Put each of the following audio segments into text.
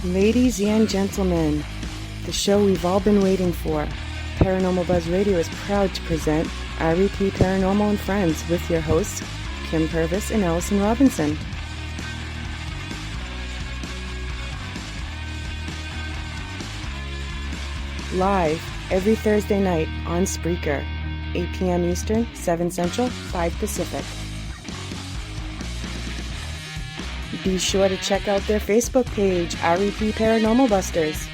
Ladies and gentlemen, the show we've all been waiting for, Paranormal Buzz Radio is proud to present REP Paranormal and Friends with your hosts, Kim Purvis and Allison Robinson. Live every Thursday night on Spreaker, 8 p.m. Eastern, 7 Central, 5 Pacific. Be sure to check out their Facebook page, REP Paranormal Busters.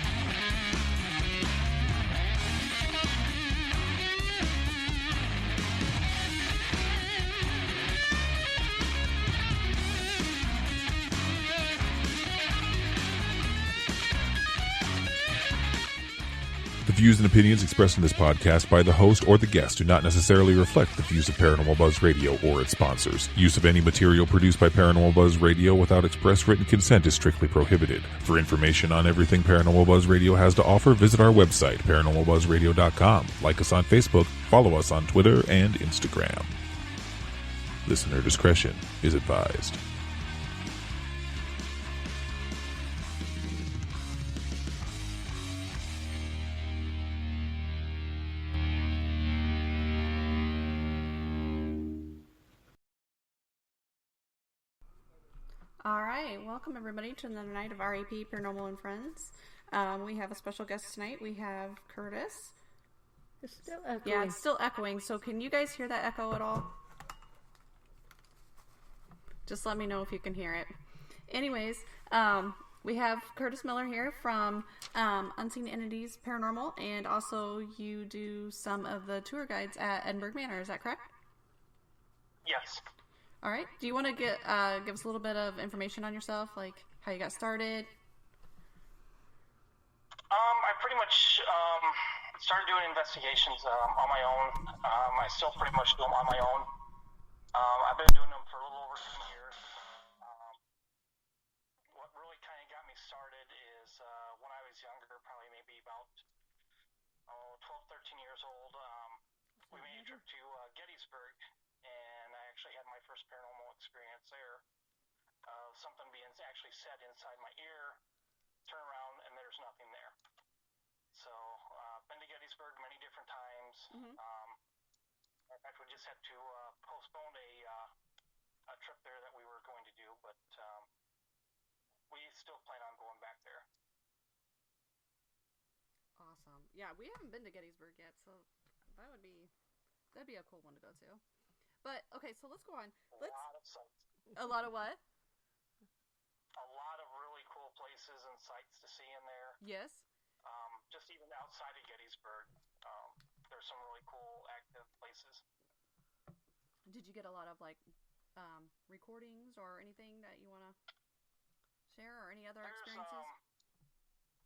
The views and opinions expressed in this podcast by the host or the guest do not necessarily reflect the views of Paranormal Buzz Radio or its sponsors. Use of any material produced by Paranormal Buzz Radio without express written consent is strictly prohibited. For information on everything Paranormal Buzz Radio has to offer, visit our website, paranormalbuzzradio.com. Like us on Facebook, follow us on Twitter and Instagram. Listener discretion is advised. All right, welcome everybody to another night of REP Paranormal and Friends. We have a special guest tonight. We have Kurtis. It's still echoing. Yeah, it's still echoing. So can you guys hear that echo at all? Just let me know if you can hear it. Anyways, we have Kurtis Miller here from Unseen Entities Paranormal, and also you do some of the tour guides at Edinburgh Manor. Is that correct? Yes. All right. Do you want to give us a little bit of information on yourself, like how you got started? I pretty much started doing investigations on my own. I still pretty much do them on my own. I've been doing them for a little over 10 years. What really kind of got me started is when I was younger, probably maybe about 12, 13 years old, we made a trip to Gettysburg. And I actually had my first paranormal experience there. Something being actually said inside my ear, turn around, and there's nothing there. So, been to Gettysburg many different times. Mm-hmm. In fact, we just had to postpone a trip there that we were going to do, but we still plan on going back there. Awesome. Yeah, we haven't been to Gettysburg yet, so that'd be a cool one to go to. But, okay, so let's go on. A lot of sights. A lot of what? A lot of really cool places and sights to see in there. Yes. Just even outside of Gettysburg, there's some really cool active places. Did you get a lot of, recordings or anything that you want to share, or any other experiences?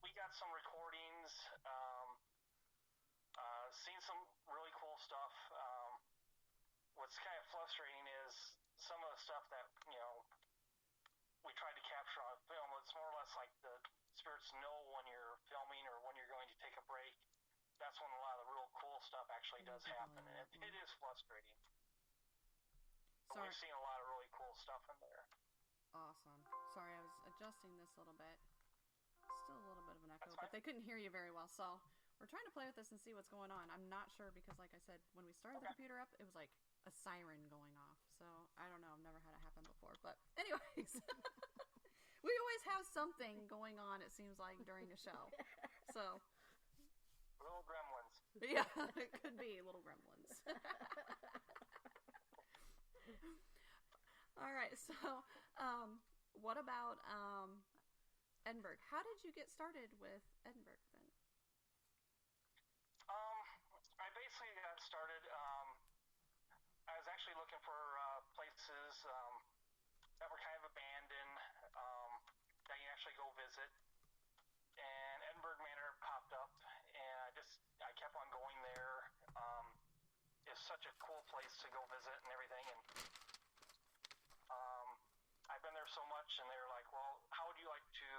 We got some recordings, seen some really cool stuff. What's kind of frustrating is some of the stuff that, we tried to capture on film. It's more or less like the spirits know when you're filming or when you're going to take a break. That's when a lot of the real cool stuff actually does happen, and it is frustrating. But we've seen a lot of really cool stuff in there. Awesome. Sorry, I was adjusting this a little bit. Still a little bit of an echo, but they couldn't hear you very well, so we're trying to play with this and see what's going on. I'm not sure because, like I said, when we started the computer up, it was like a siren going off. So, I don't know. I've never had it happen before. But anyways, we always have something going on, it seems like, during the show. So. Little gremlins. Yeah, it could be little gremlins. All right. So, what about Edinburgh? How did you get started with Edinburgh then? I basically got started, I was actually looking for places that were kind of abandoned, that you actually go visit, and Edinburgh Manor popped up, and I kept on going there. It's such a cool place to go visit and everything, and I've been there so much, and they were like, well, how would you like to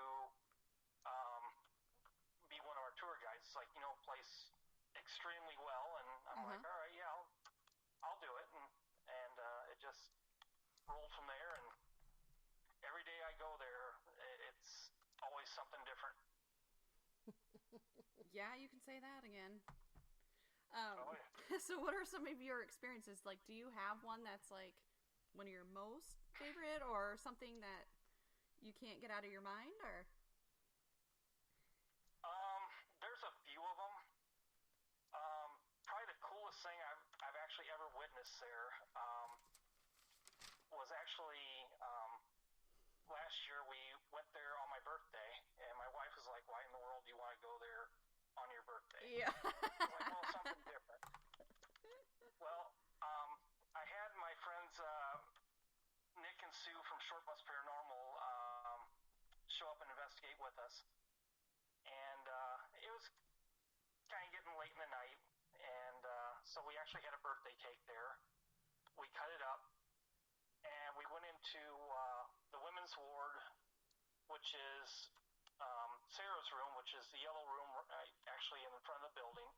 be one of our tour guides? It's like, place extremely well, and I'm like, all right, yeah, I'll do it, and it just rolled from there, and every day I go there, it's always something different. Yeah, you can say that again. Oh, yeah. So what are some of your experiences? Like, do you have one that's like one of your most favorite, or something that you can't get out of your mind, or? There's a few of them. Probably the coolest thing I've actually ever witnessed there was actually last year we went there on my birthday, and my wife was like, "Why in the world do you want to go there on your birthday?" Yeah. I was like, "Well, something different." Well, I had my friends Nick and Sue from Short Bus Paranormal show up and investigate with us, and it was kind of getting late in the night, and so we actually had a birthday cake there. We cut it up, and we went into the women's ward, which is Sarah's room, which is the yellow room actually in front of the building.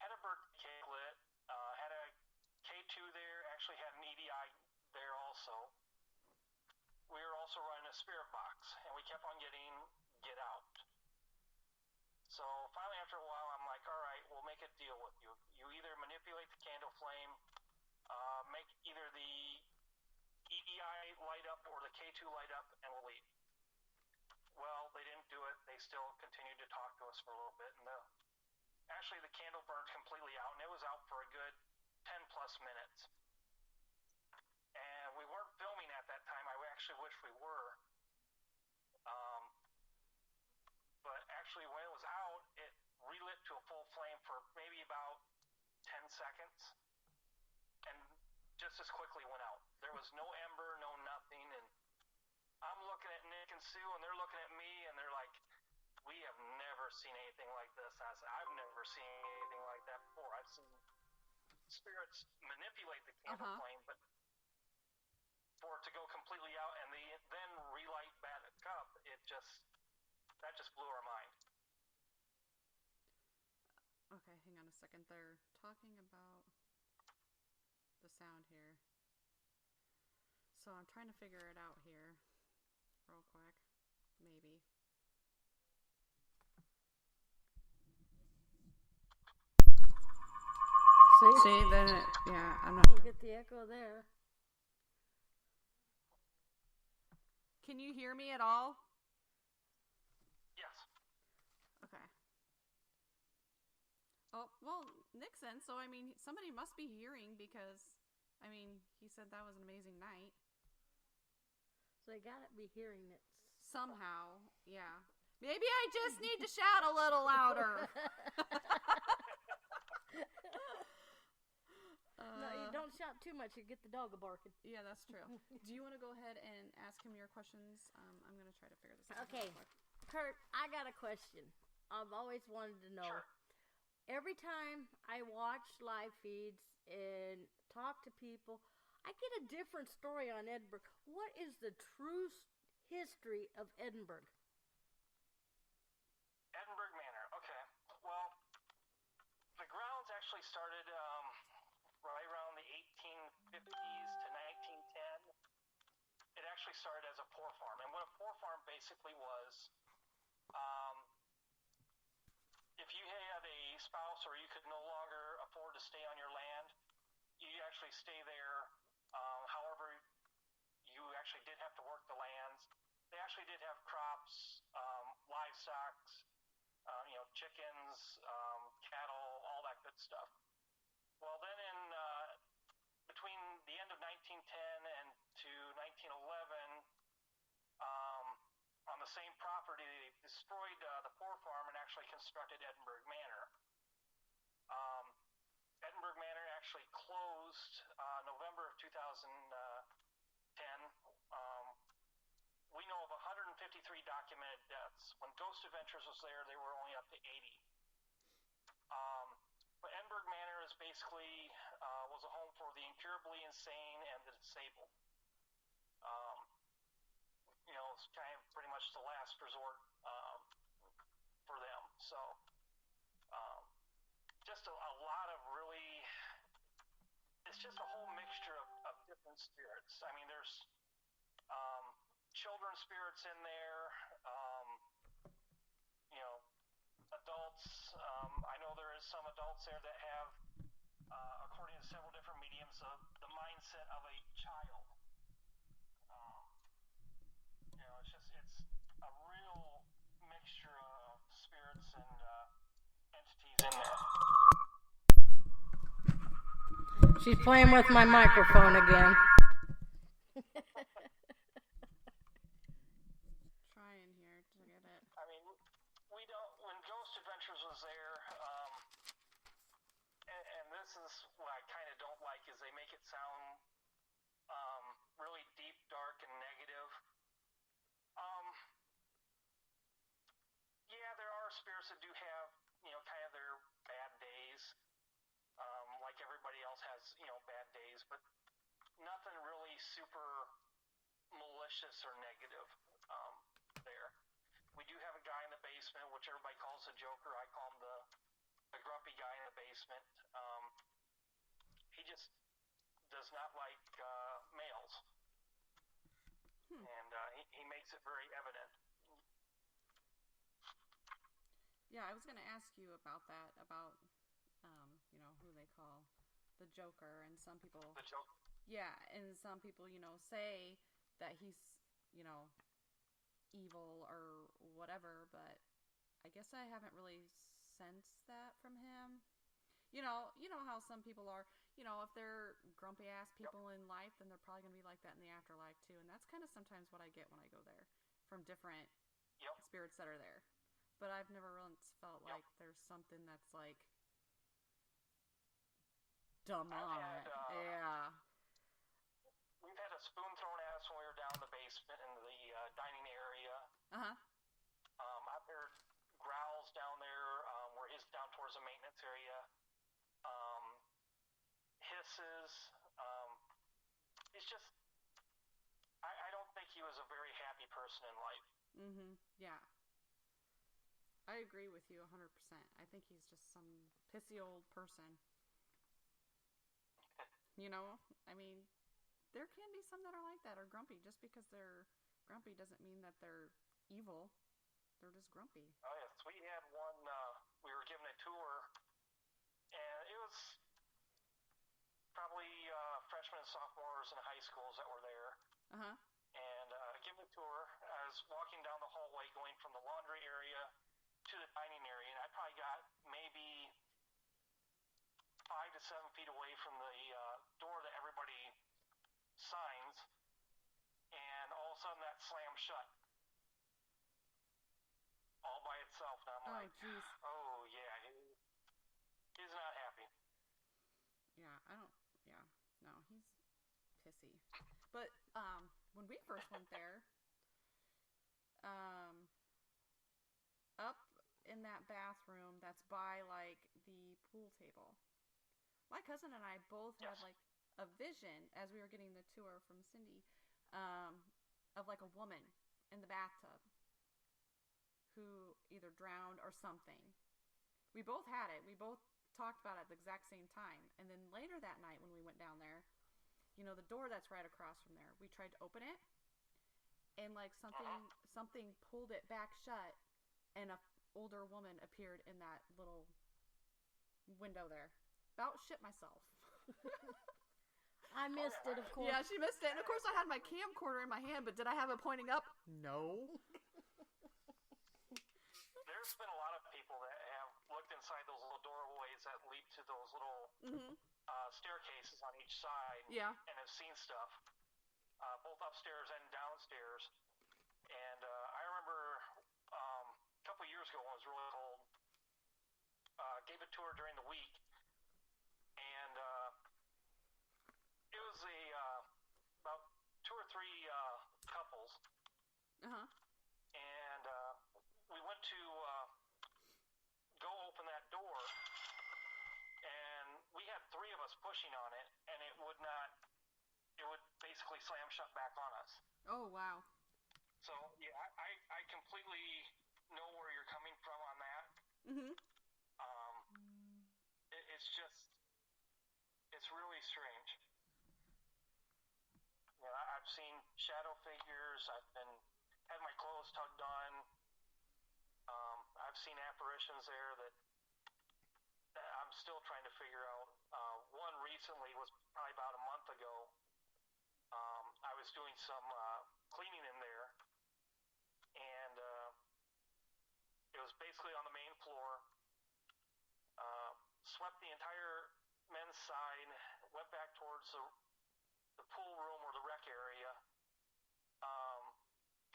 Had a birthday cake lit, had a K2 there, actually had an EDI there also. We were also running a spirit box, and we kept on getting get out. So finally, after a while, I'm like, all right, we'll make a deal with you. You either manipulate the candle flame, make either the EDI light up or the K2 light up, and we'll leave. Well, they didn't do it. They still continued to talk to us for a little bit, and actually the candle burned completely out, and it was out for a good 10 plus minutes. And we weren't filming at that time. I actually wish we were. But actually, when it was out, it relit to a full flame for maybe about 10 seconds, and just as quickly went out. There was no ember, no nothing, and I'm looking at Nick and Sue, and they're looking at me, and they're like, "We have never seen anything like this." And I said, "I've never seen anything like that before. I've seen spirits manipulate the candle flame, but for it to go completely out and then relight back up, that just blew our mind." Okay, hang on a second. They're talking about the sound here. So I'm trying to figure it out here real quick. Maybe. See, then I'm not. You get the echo there. Can you hear me at all? Yes. Okay. Oh, well, Nixon, so I mean, somebody must be hearing, because, I mean, he said that was an amazing night. So they gotta be hearing it. Somehow, yeah. Maybe I just need to shout a little louder. No, you don't shout too much. You get the dog barking. Yeah, that's true. Do you want to go ahead and ask him your questions? I'm going to try to figure this out. Okay. Kurt, I got a question. I've always wanted to know. Sure. Every time I watch live feeds and talk to people, I get a different story on Edinburgh. What is the true history of Edinburgh? Edinburgh Manor. Okay. Well, the grounds actually started right around the 1850s to 1910. It actually started as a poor farm. And what a poor farm basically was, if you had a spouse or you could no longer afford to stay on your land, you actually stay there. However, you actually did have to work the lands. They actually did have crops, livestock, chickens, cattle, all that good stuff. Well, then in between the end of 1910 and to 1911, on the same property, they destroyed the poor farm and actually constructed Edinburgh Manor. Edinburgh Manor actually closed November of 2010. We know of 153 documented deaths. When Ghost Adventures was there, they were only up to 80. But Edinburgh Manor is basically was a home for the incurably insane and the disabled. It's kind of pretty much the last resort for them. So just a lot of really, it's just a whole mixture of different spirits. I mean, there's children's spirits in there, adult I know there is some adults there that have, according to several different mediums, the mindset of a child. It's a real mixture of spirits and entities in there. She's playing with my microphone again. Trying here to get it. I mean, we don't. When Ghost Adventures was there, and this is what I kind of don't like, is they make it sound really deep, dark, and negative. Yeah, there are spirits that do have, kind of their bad days. Like everybody else has, bad days, but nothing really super malicious or negative there. We do have a guy in the basement, which everybody calls the Joker. I call him the grumpy guy in the basement. He just does not like males. And he makes it very evident. Yeah, I was going to ask you about that, about, who they call the Joker, and some people... The Joker? Yeah, and some people, say that he's, evil or whatever, but I guess I haven't really sensed that from him. You know how some people are, if they're grumpy-ass people in life, then they're probably going to be like that in the afterlife, too, and that's kind of sometimes what I get when I go there, from different spirits that are there. But I've never once felt like there's something that's like dumb on it. Yeah. We've had a spoon thrown at us when we were down in the basement in the dining area. Uh-huh. I've heard growls down there where he's down towards the maintenance area. Hisses. He's just... I don't think he was a very happy person in life. Mm-hmm. Yeah. I agree with you 100%. I think he's just some pissy old person. I mean, there can be some that are like that, or grumpy. Just because they're grumpy doesn't mean that they're evil. They're just grumpy. Oh, yes. We had one, we were given a tour, and it was probably freshmen and sophomores in high schools that were there. Uh-huh. And given a tour, I was walking down the hallway going from the laundry area to the dining area, and I probably got maybe 5 to 7 feet away from the door that everybody signs, and all of a sudden that slammed shut all by itself. And I'm like, geez. Oh yeah, he's not happy. Yeah, no, he's pissy. But when we first went there, up in that bathroom that's by like the pool table, my cousin and I both had like a vision as we were getting the tour from Cindy, of like a woman in the bathtub who either drowned or something. We both had it. We both talked about it at the exact same time. And then later that night when we went down there, the door that's right across from there, we tried to open it, and like something pulled it back shut, and a older woman appeared in that little window there. About shit myself. I missed it, of course. Yeah, she missed it. And of course I had my camcorder in my hand, but did I have it pointing up? No. There's been a lot of people that have looked inside those little doorways that lead to those little staircases on each side, and have seen stuff, both upstairs and downstairs. And I remember a couple years ago when it was really cold, gave a tour during the week, and it was about 2 or 3 couples. Uh-huh. And we went to go open that door, and we had 3 of us pushing on it, and it would basically slam shut back on us. Oh, wow. So, yeah, I completely know where you're coming from on that. Mm-hmm. It's really strange. I've seen shadow figures. I've had my clothes tugged on. I've seen apparitions there that still trying to figure out. One recently was probably about a month ago. I was doing some cleaning in there, and it was basically on the main floor. Swept the entire men's side, went back towards the pool room or the rec area.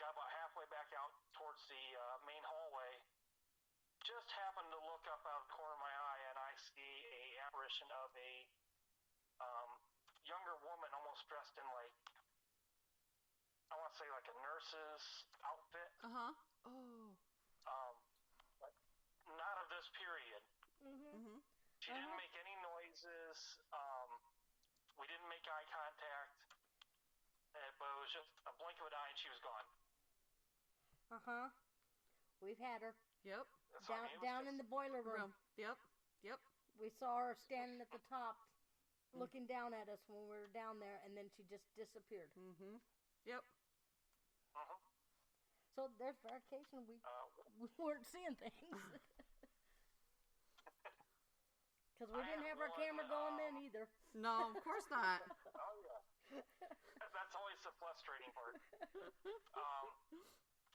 Got about halfway back out towards the main hallway. Just happened to look up out of the corner of my eye, and I see a apparition of a younger woman, almost dressed in like, I want to say like a nurse's outfit. Oh. But not of this period. Mm-hmm. She didn't make any noises. We didn't make eye contact. But it was just a blink of an eye, and she was gone. We've had her. Yep. Down in the boiler room. Yep. We saw her standing at the top, looking down at us when we were down there, and then she just disappeared. Mm-hmm. Yep. So there's verification we weren't seeing things. Because we didn't have our camera going then either. No, of course not. Oh, yeah. That's always the frustrating part.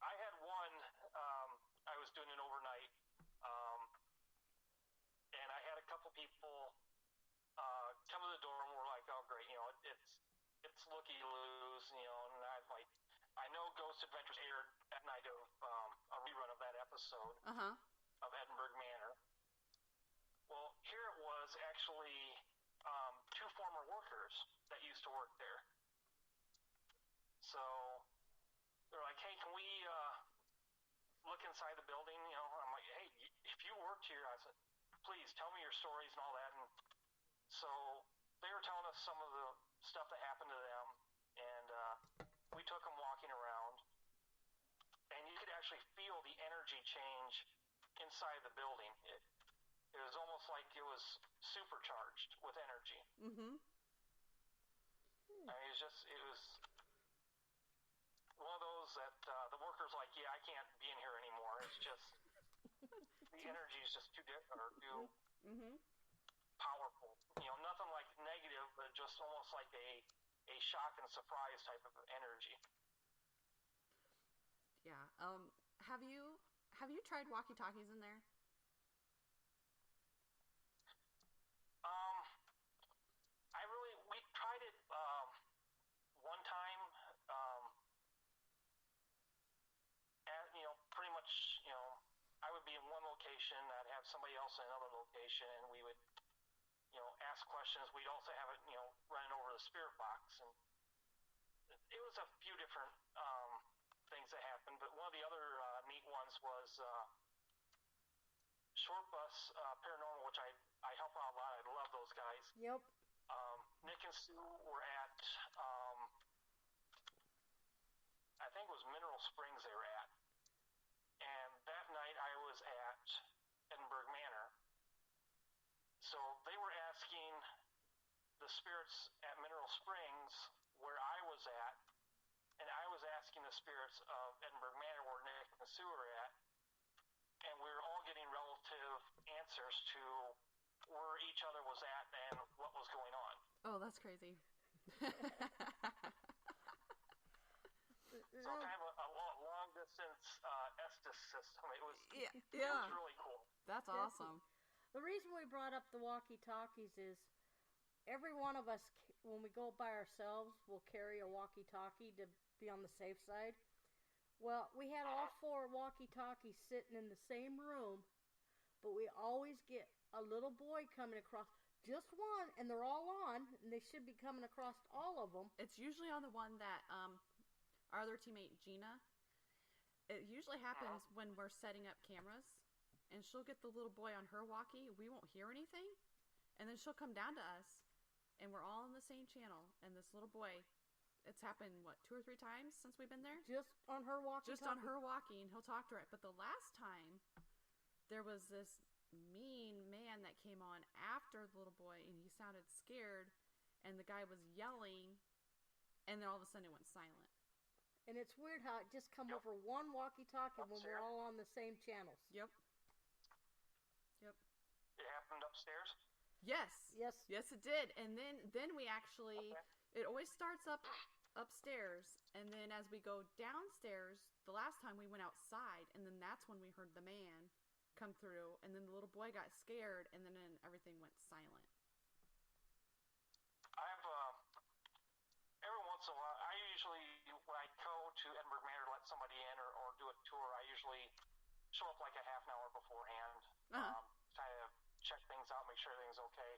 I had one, I was doing an overnight, and I had a couple people come to the door and were like, oh, great, it's looky-loos, and I'm like, I know Ghost Adventures aired that night of a rerun of that episode of Edinburgh Manor. Well, here it was actually two former workers that used to work there. So they're like, hey, can we look inside the building? I'm like, hey, if you worked here, I said, please tell me your stories and all that. And so they were telling us some of the stuff that happened to them, and we took them walking around, and you could actually feel the energy change inside the building. It was almost like it was supercharged with energy. Mm-hmm. I mean, it was one of those that the workers like, yeah, I can't be in here anymore. It's just, the energy is just too powerful. Nothing like negative, but just almost like a shock and surprise type of energy. Yeah. Have you tried walkie-talkies in there? We tried it one time, and pretty much, I would be in one location, I'd have somebody else in another location, and we would, ask questions. We'd also have it, running over the spirit box, and it was a few different things that happened. But one of the other neat ones was Short Bus Paranormal, which I help out a lot. I love those guys. Yep. Nick and Sue were at, I think it was Mineral Springs they were at. And that night I was at Edinburgh Manor. So they were asking the spirits at Mineral Springs where I was at, and I was asking the spirits of Edinburgh Manor where Nick and Sue were at, and we were all getting relative answers to where each other was at and what was going on. Oh, that's crazy. So kind of a long distance Estes system. It was really cool. That's awesome. The reason we brought up the walkie-talkies is every one of us, when we go by ourselves, will carry a walkie-talkie to be on the safe side. Well, we had all 4 walkie-talkies sitting in the same room, but we always get a little boy coming across. Just one, and they're all on, and they should be coming across all of them. It's usually on the one that our other teammate, Gina, it usually happens when we're setting up cameras, and she'll get the little boy on her walkie. We won't hear anything, and then she'll come down to us, and we're all on the same channel, and this little boy, it's happened, 2 or 3 times since we've been there? Just on her walkie. Just on her walkie, and he'll talk to her. But the last time, there was this mean man that came on after the little boy, and he sounded scared, and the guy was yelling, and then all of a sudden it went silent. And it's weird how it just come over one walkie-talkie when we're all on the same channels. Yep. It happened upstairs? Yes. Yes. Yes, it did. And then we actually, it always starts upstairs, and then as we go downstairs, the last time we went outside, and then that's when we heard the man come through, and then the little boy got scared, and then everything went silent. I've every once in a while, I usually, when I go to Edinburgh Manor to let somebody in or do a tour, I usually show up like a half an hour beforehand, kind of check things out, make sure everything's okay.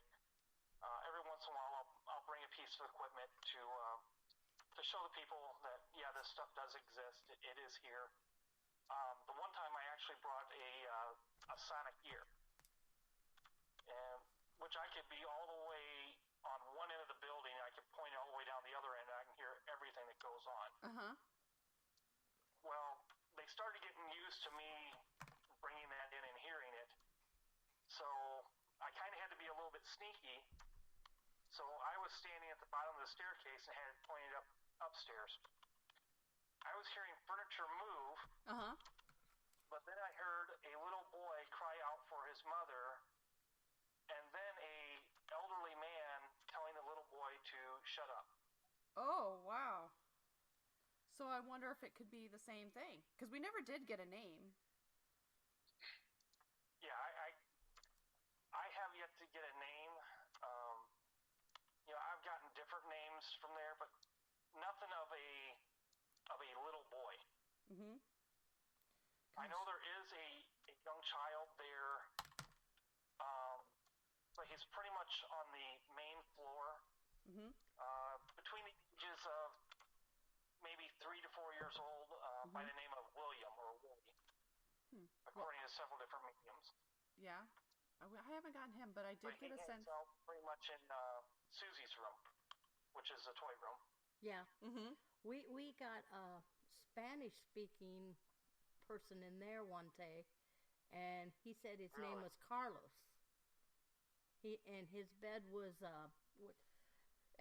Every once in a while, I'll bring a piece of equipment to show the people that, yeah, this stuff does exist. It is here. The one time I actually brought a sonic ear, and which I could be all the way on one end of the building, and I could point it all the way down the other end, and I can hear everything that goes on. Well, they started getting used to me bringing that in and hearing it, so I kind of had to be a little bit sneaky. So I was standing at the bottom of the staircase and had it pointed upstairs. I was hearing furniture move, but then I heard a little boy cry out for his mother, and then a elderly man telling the little boy to shut up. Oh, wow. So I wonder if it could be the same thing, because we never did get a name. Yeah, I have yet to get a name. I've gotten different names from there, but nothing of a little boy. I know there is a young child there, but he's pretty much on the main floor, between the ages of maybe 3 to 4 years old, by the name of William or Willie, according to several different mediums. Yeah, I haven't gotten him, but I did get a sense. He hangs out pretty much in Susie's room, which is the toy room. Yeah. We got a Spanish-speaking person in there one day, and he said his name was Carlos. His bed was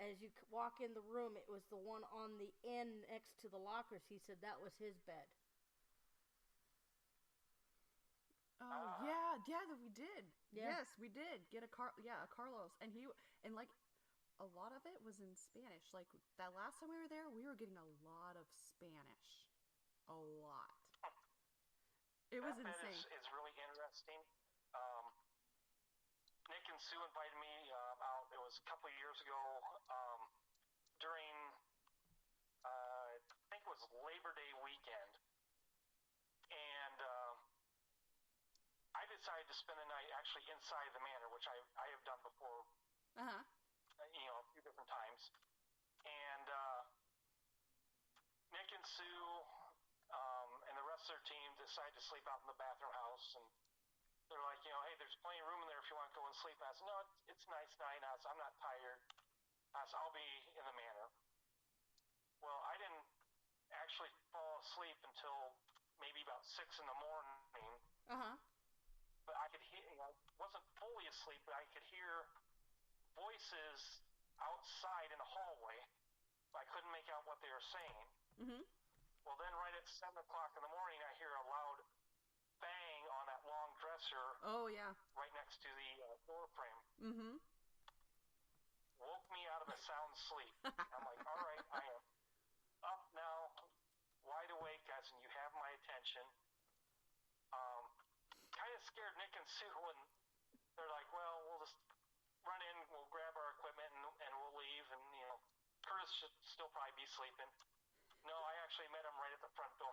as you walk in the room, it was the one on the end next to the lockers. He said that was his bed. Oh yeah, we did. Yeah. Yes, we did get a Carlos, and like a lot of it was in Spanish. Like that last time we were there, we were getting a lot of Spanish, a lot. It was insane. It's really interesting. Nick and Sue invited me out. It was a couple of years ago during, I think it was Labor Day weekend. And I decided to spend the night actually inside the manor, which I have done before, a few different times. And Nick and Sue and the rest of their team decided to sleep out in the bathroom house, and they're like, hey, there's plenty of room in there if you want to go and sleep. I said, no, it's nice night. I said, I'm not tired. I said, I'll be in the manor. Well, I didn't actually fall asleep until maybe about 6 in the morning. But I could hear, I wasn't fully asleep, but I could hear voices outside in the hallway. I couldn't make out what they were saying. Well, then right at 7 o'clock in the morning, I hear a loud bang on that long dresser. Oh, yeah. Right next to the door frame. Woke me out of a sound sleep. I'm like, all right, I am up now, wide awake, guys, and you have my attention. Kind of scared Nick and Sue, and they're like, well, we'll just run in, we'll grab our equipment, and we'll leave, and, Curtis should still probably be sleeping. No, I actually met him right at the front door.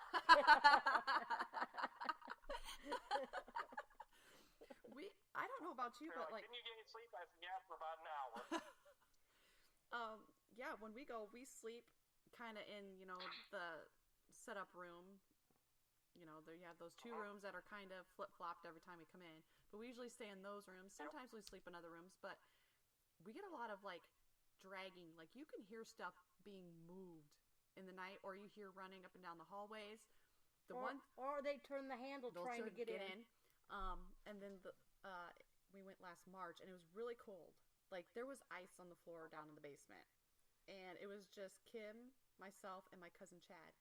I don't know about you, They're but like, didn't you get any sleep? I said, yeah, for about an hour. Yeah, when we go, we sleep kind of in, the setup room. You have those 2 rooms that are kind of flip-flopped every time we come in. But we usually stay in those rooms. Sometimes we sleep in other rooms, but we get a lot of, like, dragging. Like, you can hear stuff being moved in the night, or you hear running up and down the hallways. Or they turn the handle trying to get in. And then we went last March, and it was really cold. Like, there was ice on the floor down in the basement. And it was just Kim, myself, and my cousin Chad.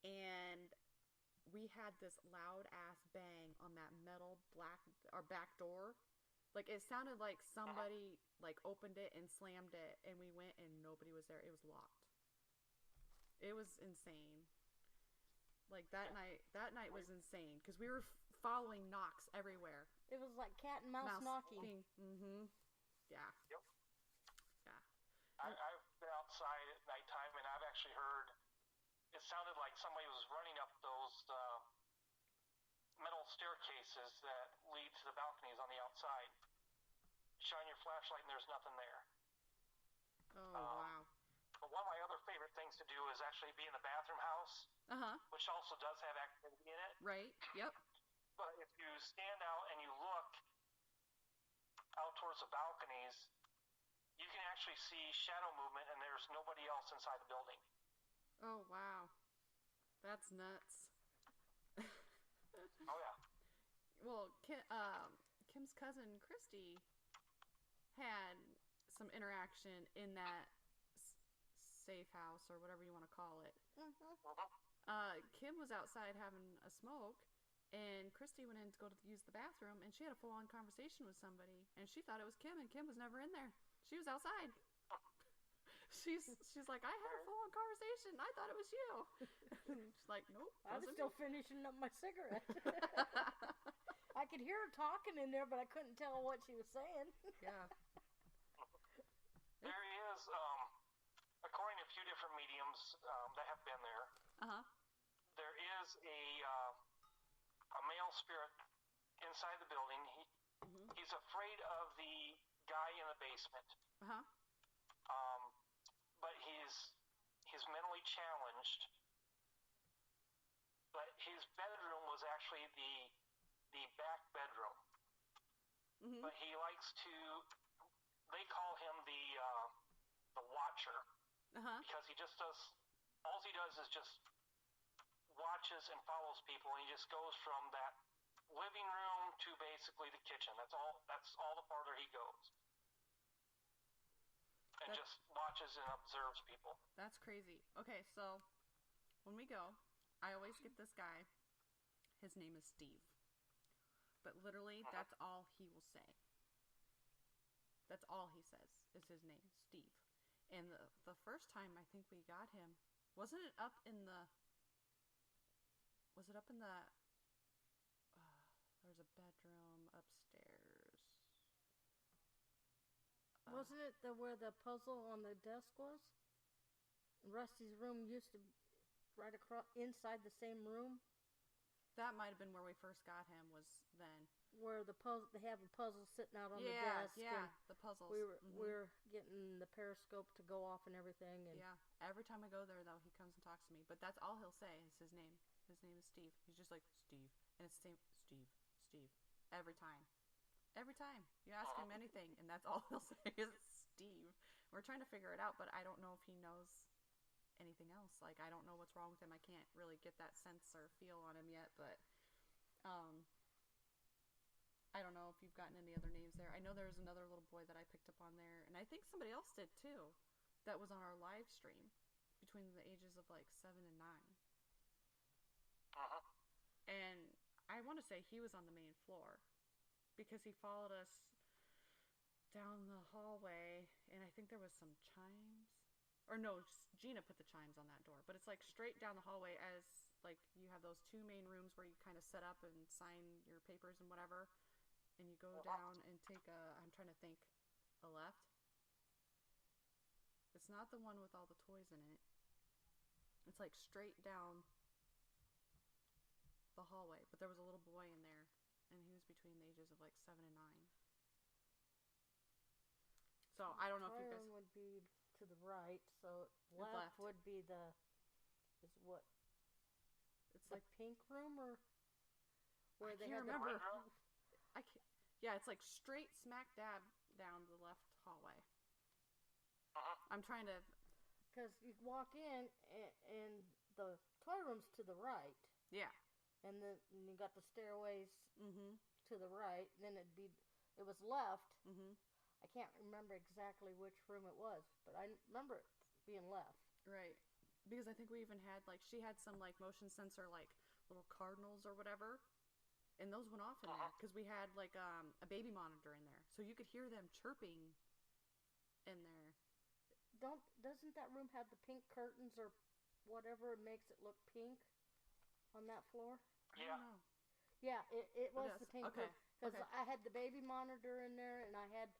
And we had this loud-ass bang on that metal back door. Like, it sounded like somebody, like, opened it and slammed it, and we went and nobody was there. It was locked. It was insane. Like, that night was insane, because we were following knocks everywhere. It was like cat and mouse knocking. Mm-hmm. Yeah. Yep. Yeah. I've been outside at nighttime, and I've actually heard, it sounded like somebody was running up those metal staircases that lead to the balconies on the outside. Shine your flashlight and there's nothing there. Oh, wow. But one of my other favorite things to do is actually be in the bathroom house, which also does have activity in it. Right, yep. But if you stand out and you look out towards the balconies, you can actually see shadow movement and there's nobody else inside the building. Oh, wow. That's nuts. Oh, yeah. Well, Kim's cousin, Christy, had some interaction in that safe house, or whatever you want to call it. Kim was outside having a smoke, and Christy went in to go to use the bathroom, and she had a full-on conversation with somebody, and she thought it was Kim, and Kim was never in there. She was outside. She's like, I had a full-on conversation. I thought it was you. She's like, nope. I was still finishing up my cigarette. I could hear her talking in there, but I couldn't tell what she was saying. Yeah. There is, according to a few different mediums that have been there, there is a male spirit inside the building. He's afraid of the guy in the basement. But he's mentally challenged. But his bedroom was actually the back bedroom. But he likes to. They call him the Watcher because he just does. All he does is just watches and follows people, and he just goes from that living room to basically the kitchen. That's all. That's all the farther he goes. And just watches and observes people. That's crazy. Okay, so when we go, I always get this guy. His name is Steve. But literally, that's all he will say. That's all he says is his name, Steve. And the first time I think we got him, wasn't it up in the... Was it up in the... there's a bedroom upstairs. Wasn't it where the puzzle on the desk was? Rusty's room used to right across inside the same room. That might have been where we first got him. Was then where the puzzle they have a puzzle sitting out on the desk. Yeah, the puzzles. We were getting the periscope to go off and everything. And yeah, every time I go there though, he comes and talks to me. But that's all he'll say is his name. His name is Steve. He's just like Steve, and it's the same Steve every time. Every time you ask him anything, and that's all he'll say is Steve. We're trying to figure it out, but I don't know if he knows anything else. Like, I don't know what's wrong with him. I can't really get that sense or feel on him yet, but I don't know if you've gotten any other names there. I know there was another little boy that I picked up on there, and I think somebody else did too, that was on our live stream between the ages of like 7 and 9. And I want to say he was on the main floor, because he followed us down the hallway, and I think there was some chimes. Or no, Gina put the chimes on that door. But it's like straight down the hallway as, like, you have those 2 main rooms where you kind of set up and sign your papers and whatever. And you go down and take I'm trying to think, a left. It's not the one with all the toys in it. It's like straight down the hallway. But there was a little boy in there. And he was between the ages of like 7 and 9. So I don't know if you guys would be to the right, so left would be it's like pink room, or where they have remember. I can't. Yeah, it's like straight smack dab down the left hallway. I'm trying to, because you walk in and the toy room's to the right. Yeah. And then you got the stairways to the right. Then it was left. I can't remember exactly which room it was, but I remember it being left. Right. Because I think we even had, like, she had some, like, motion sensor, like, little cardinals or whatever. and those went off in there because we had like a baby monitor in there, so you could hear them chirping in there. Doesn't that room have the pink curtains or whatever makes it look pink on that floor? I don't know. Yeah, it was Yes. the pink Okay. because Okay. I had the baby monitor in there, and I had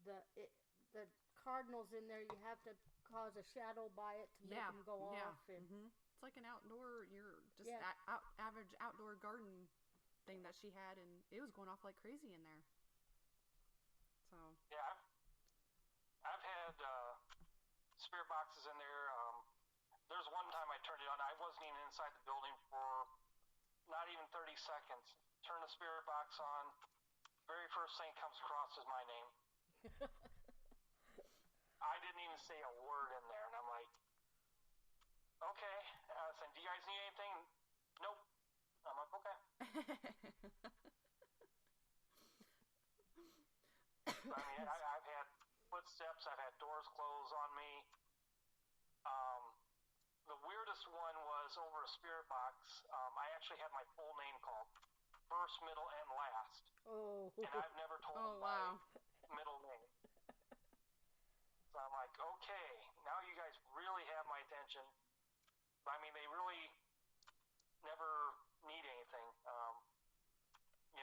the cardinals in there. You have to cause a shadow by it to make them go off. And It's like an outdoor, you're just Yeah. average outdoor garden thing that she had, and it was going off like crazy in there. So Yeah, I've had spirit boxes in there. There's one time I turned it on. I wasn't even inside the building for not even 30 seconds. Turn the spirit box on. Very first thing comes across is my name. I didn't even say a word in there, and I'm like, okay. I said, do you guys need anything? Nope. I'm like, okay. I mean, I've had footsteps. I've had doors close on me. The weirdest one was over a spirit box. I actually had my full name called, first, middle, and last. Oh. And I've never told wow. my middle name. So I'm like, okay, now you guys really have my attention. I mean, they really never need anything.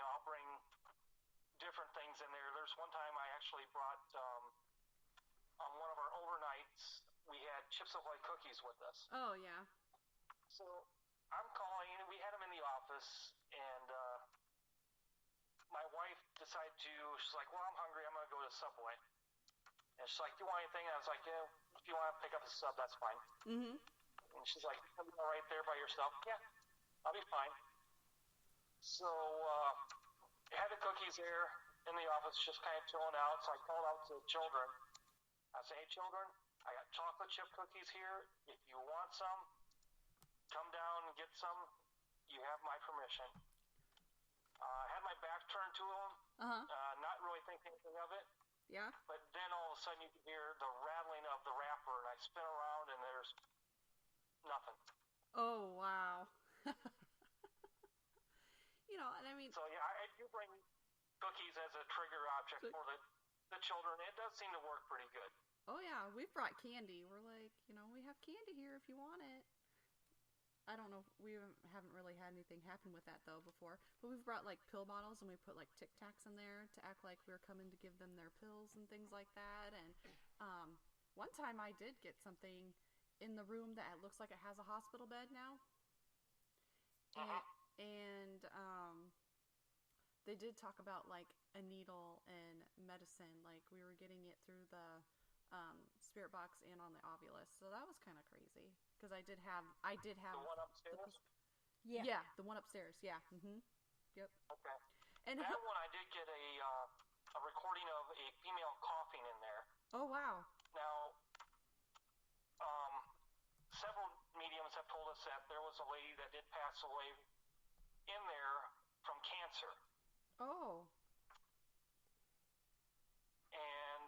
I'll bring different things in there. There's one time I actually brought, on one of our overnights, we had Chips Ahoy cookies with us. Oh yeah. So I'm calling, we had them in the office, and my wife decided she's like, well, I'm hungry, I'm going to go to Subway. And she's like, do you want anything? And I was like, yeah, if you want to pick up a sub, that's fine. And she's like, you'll be all right there by yourself? Yeah, I'll be fine. So I had the cookies there in the office, just kind of chilling out. So I called out to the children. I said, hey, children, I got chocolate chip cookies here. If you want some, come down and get some. You have my permission. I had my back turned to them, not really thinking anything of it. Yeah. But then all of a sudden you can hear the rattling of the wrapper, and I spin around and there's nothing. Oh wow. And I mean. So yeah, I do bring cookies as a trigger object for the children. It does seem to work pretty good. Oh yeah, we've brought candy. We're like, we have candy here if you want it. I don't know. We haven't really had anything happen with that though before. But we've brought like pill bottles, and we put like Tic Tacs in there to act like we were coming to give them their pills and things like that. And one time I did get something in the room that looks like it has a hospital bed now. And they did talk about like a needle and medicine. Like we were getting it through the spirit box and on the Ovulus. So that was kind of crazy. Because I did have The one upstairs? Yeah, the one upstairs. Yeah. Yep. Okay. And that one I did get a recording of a female coughing in there. Oh wow. Now, several mediums have told us that there was a lady that did pass away in there from cancer. Oh. And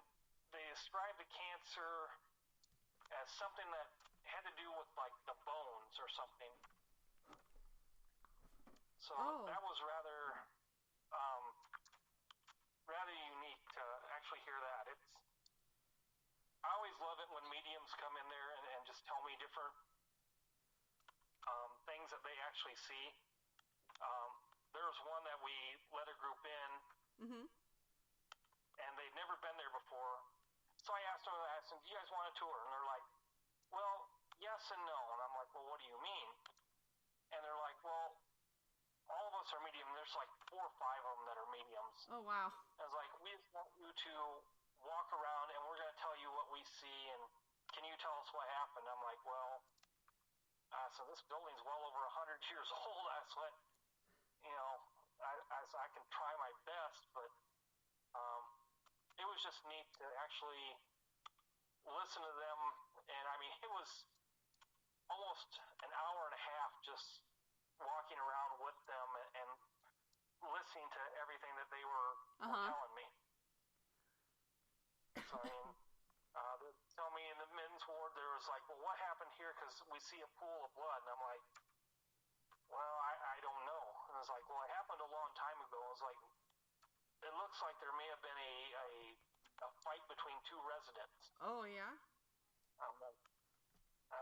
they described the cancer as something that had to do with like the bones or something. So that was rather unique to actually hear that. I always love it when mediums come in there and just tell me different things that they actually see. There was one that we let a group in, and they'd never been there before. So I asked them, do you guys want a tour? And they're like, well, yes and no. And I'm like, well, what do you mean? And they're like, well, all of us are medium. There's like 4 or 5 of them that are mediums. Oh wow. I was like, we just want you to walk around, and we're going to tell you what we see, and can you tell us what happened? I'm like, well, so this building's well over 100 years old. I said, I can try my best, but it was just neat to actually listen to them. And I mean, it was almost an hour and a half just walking around with them and listening to everything that they were telling me. So I mean, they tell me in the men's ward there was like, well, what happened here? Because we see a pool of blood, and I'm like, Well, I don't know. And I was like, well, it happened a long time ago. I was like, it looks like there may have been a fight between two residents. Oh, yeah? I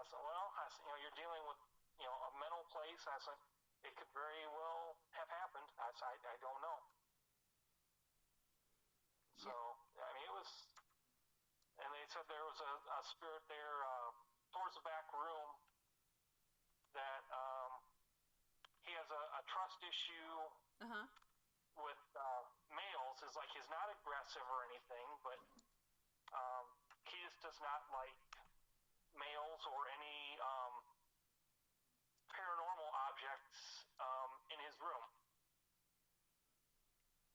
said, well, you're dealing with, a mental place. I said, it could very well have happened. I said, I don't know. So, I mean, it was, and they said there was a spirit there towards the back room that he has a trust issue with males. Is like he's not aggressive or anything, but he just does not like males or any paranormal objects in his room.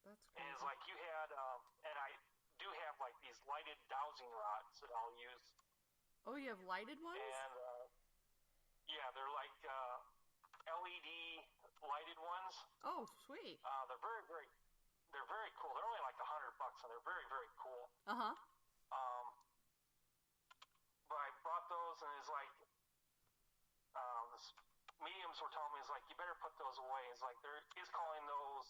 That's crazy. And it's like you had, and I do have like these lighted dowsing rods that I'll use. Oh, you have lighted ones? And yeah, they're like LED lighted ones. Oh, sweet. They're they're very cool. They're only like $100, and they're very, very cool. But I bought those, and it's like this mediums were telling me, it's like, you better put those away. It's like he's calling those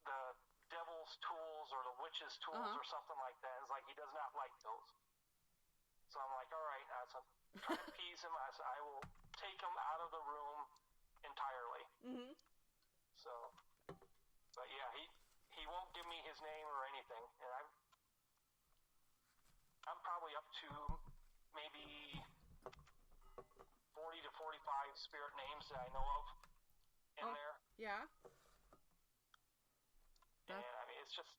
the devil's tools or the witch's tools or something like that. It's like he does not like those. So I'm like, all right. I said, try to appease him. I said, I will take him out of the room entirely. Mm-hmm. So, but yeah, he won't give me his name or anything, and I'm probably up to maybe 40 to 45 spirit names that I know of in there. Yeah. And I mean, it's just,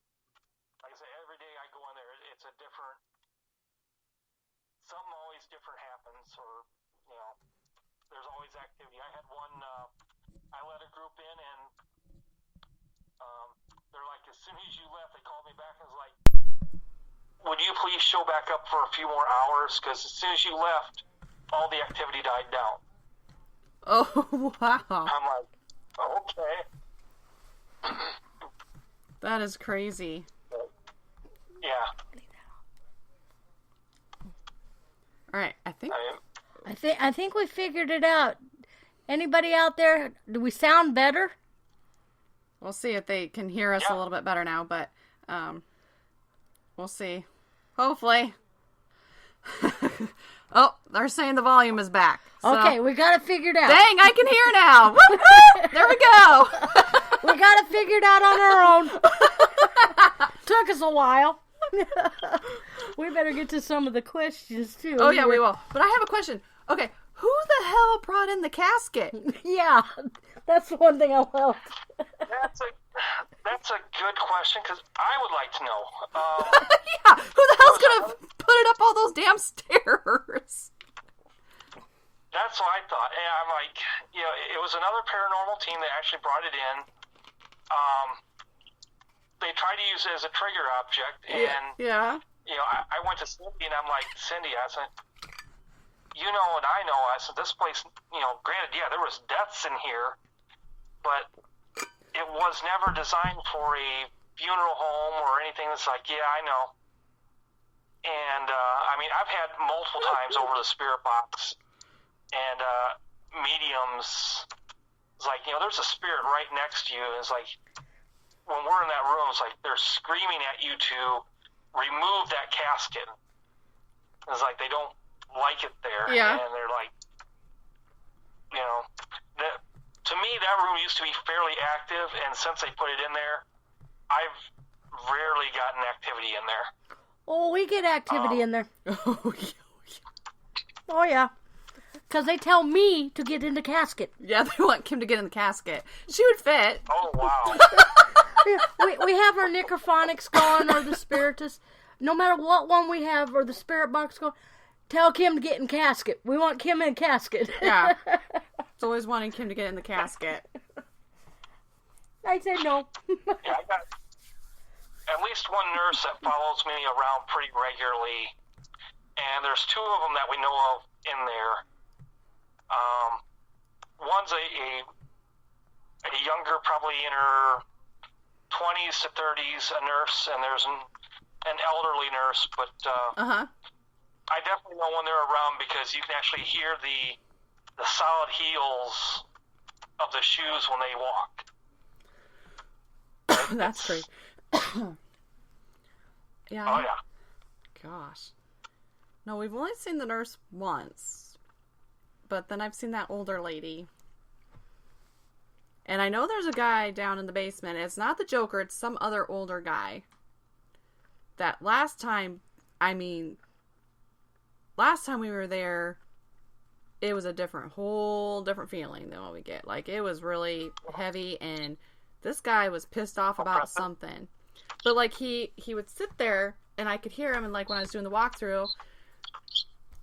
like I say, every day I go in there, it's a different, something always different happens, or, there's always activity. I had one, I let a group in, and they're like, as soon as you left, they called me back and was like, would you please show back up for a few more hours? Because as soon as you left, all the activity died down. Oh, wow. I'm like, okay. That is crazy. Yeah. All right, I think we figured it out. Anybody out there? Do we sound better? We'll see if they can hear us a little bit better now, but we'll see. Hopefully. Oh, they're saying the volume is back. So. Okay, we got it figured out. Dang, I can hear now. Woo-hoo! There we go. We got it figured out on our own. Took us a while. We better get to some of the questions, too. Oh, yeah, we will. But I have a question. Okay, who the hell brought in the casket? Yeah, that's one thing I love. That's a good question, because I would like to know. Yeah, who the hell's going to put it up all those damn stairs? That's what I thought. And I'm like, it was another paranormal team that actually brought it in. They tried to use it as a trigger object, and I went to Cindy, and I'm like, Cindy, I said, and I know, I said, this place, granted, there was deaths in here, but it was never designed for a funeral home or anything. That's like, I know. And I mean, I've had multiple times over the spirit box, and mediums. It's like, there's a spirit right next to you, and it's like, when we're in that room, it's like they're screaming at you to remove that casket. It's like they don't like it there. Yeah. And they're like, to me, that room used to be fairly active, and since they put it in there, I've rarely gotten activity in there. Oh, we get activity in there. Oh, yeah. Oh, yeah. Because they tell me to get in the casket. Yeah, they want Kim to get in the casket. She would fit. Oh, wow. we have our necrophonics going, or the spiritist. No matter what one we have, or the spirit box going, tell Kim to get in casket. We want Kim in casket. Yeah. It's always wanting Kim to get in the casket. I say no. Yeah, I got at least one nurse that follows me around pretty regularly, and there's two of them that we know of in there. One's a younger, probably in her 20s to 30s, a nurse, and there's an elderly nurse, but I definitely know when they're around, because you can actually hear the the solid heels of the shoes when they walk. That's great. Yeah. Oh yeah. Gosh. No, we've only seen the nurse once. But then I've seen that older lady. And I know there's a guy down in the basement. It's not the Joker, it's some other older guy. That last time we were there, it was a whole different feeling than what we get. Like, it was really heavy, and this guy was pissed off about something. But, like, he would sit there, and I could hear him, and, like, when I was doing the walkthrough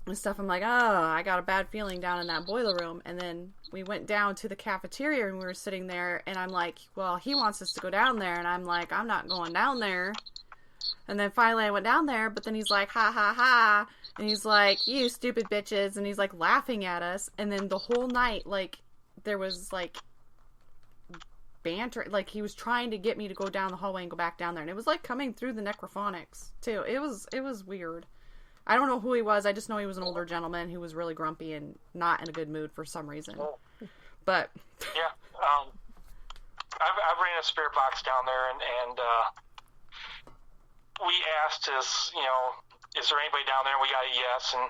and stuff, I'm like, oh, I got a bad feeling down in that boiler room. And then we went down to the cafeteria, and we were sitting there, and I'm like, well, he wants us to go down there, and I'm like, I'm not going down there. And then finally I went down there, but then he's like, ha, ha, ha, and he's like, you stupid bitches, and he's, like, laughing at us, and then the whole night, like, there was, like, banter, like, he was trying to get me to go down the hallway and go back down there, and it was, like, coming through the necrophonics, too. It was weird. I don't know who he was, I just know he was an older gentleman who was really grumpy and not in a good mood for some reason. But... Yeah, I've ran a spirit box down there, and we asked, is there anybody down there? We got a yes, and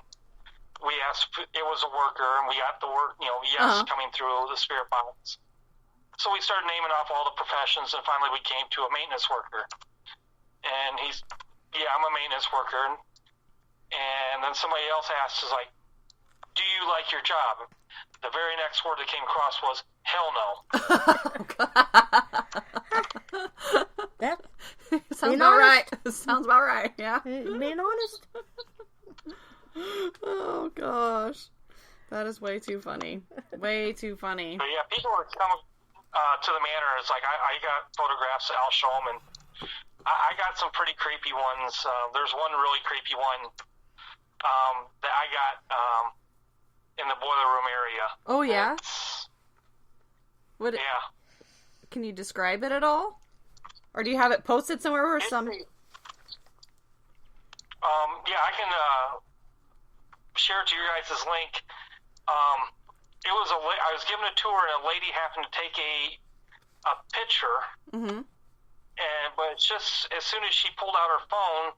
we asked if it was a worker, and we got the yes coming through the spirit box. So we started naming off all the professions, and finally we came to a maintenance worker. And he's, yeah, I'm a maintenance worker. And then somebody else asked, is like, do you like your job? The very next word that came across was, hell no. That sounds about right. Sounds about right, yeah. Being honest. Oh, gosh. That is way too funny. Way too funny. But yeah, people are coming to the manor. It's like, I got photographs, I'll show them, and I got some pretty creepy ones. There's one really creepy one that I got in the boiler room area. Oh, yeah? Yeah. Can you describe it at all? Or do you have it posted somewhere or some... Yeah, I can share it to you guys' link. It was I was given a tour, and a lady happened to take a picture. Mm-hmm. But it's just, as soon as she pulled out her phone,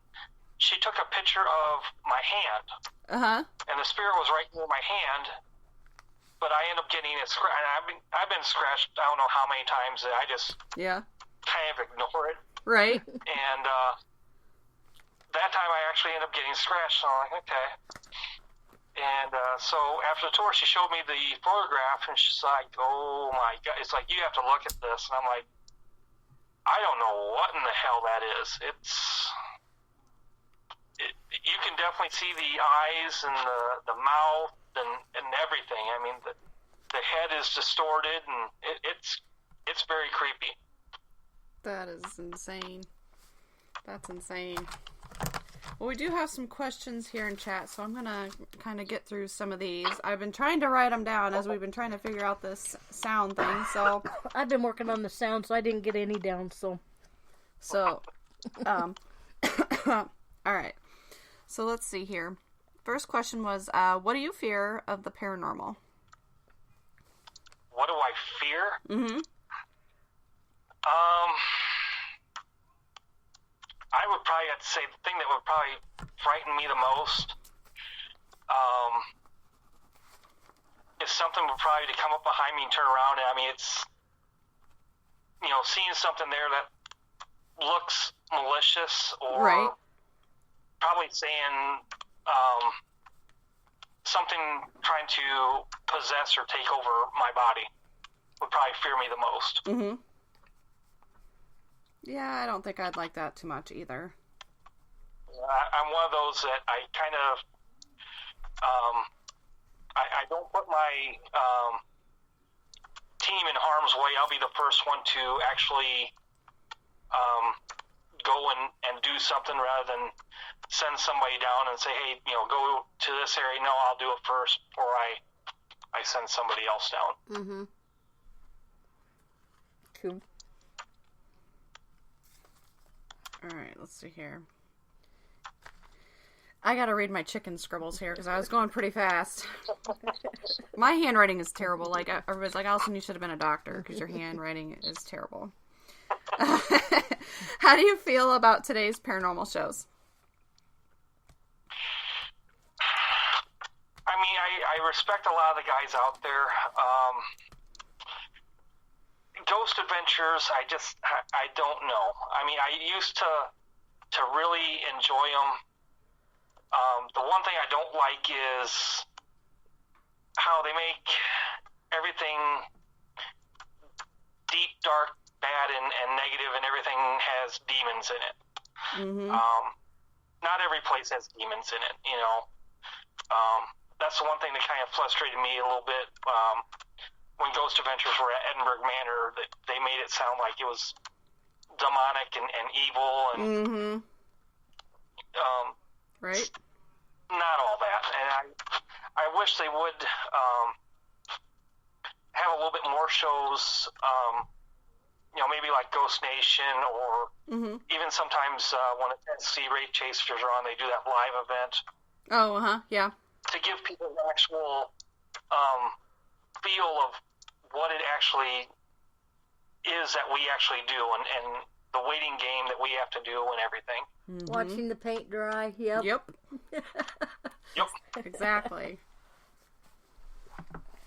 she took a picture of my hand. Uh-huh. And the spirit was right near my hand, but I ended up getting it scratched. I've been scratched I don't know how many times that I just kind of ignore it. Right. And that time I actually ended up getting scratched, so I'm like, okay. And so after the tour, she showed me the photograph, and she's like, oh my God. It's like, you have to look at this. And I'm like, I don't know what in the hell that is. You can definitely see the eyes and the mouth and everything. I mean, the head is distorted, and it's very creepy. That is insane. That's insane. Well, we do have some questions here in chat, so I'm going to kind of get through some of these. I've been trying to write them down as we've been trying to figure out this sound thing, so... I've been working on the sound, so I didn't get any down, so... Alright. So let's see here. First question was, what do you fear of the paranormal? What do I fear? Mm-hmm. I would probably have to say the thing that would probably frighten me the most is something would probably to come up behind me and turn around. And I mean, it's, seeing something there that looks malicious, or right. Probably saying something trying to possess or take over my body would probably fear me the most. Mm-hmm. Yeah, I don't think I'd like that too much either. I'm one of those that I kind of, I don't put my team in harm's way. I'll be the first one to actually go and do something rather than send somebody down and say, hey, go to this area. No, I'll do it first before I send somebody else down. Mm-hmm. Cool. All right, let's see here. I gotta read my chicken scribbles here because I was going pretty fast. My handwriting is terrible. Like, everybody's like, Allison, you should have been a doctor because your handwriting is terrible. How do you feel about today's paranormal shows? I mean, I respect a lot of the guys out there. Ghost Adventures, I don't know. I mean, I used to really enjoy them. The one thing I don't like is how they make everything deep, dark, bad, and negative, and everything has demons in it. Mm-hmm. Not every place has demons in it, you know. That's the one thing that kind of frustrated me a little bit. When Ghost Adventures were at Edinburgh Manor, they made it sound like it was demonic and evil, and right? Not all that. And I wish they would have a little bit more shows. You know, maybe like Ghost Nation, or even sometimes when Sea Ray Chasers are on, they do that live event. Oh, yeah. To give people an actual feel of what it actually is that we actually do, and the waiting game that we have to do and everything. Mm-hmm. Watching the paint dry. Yep. Yep. Exactly.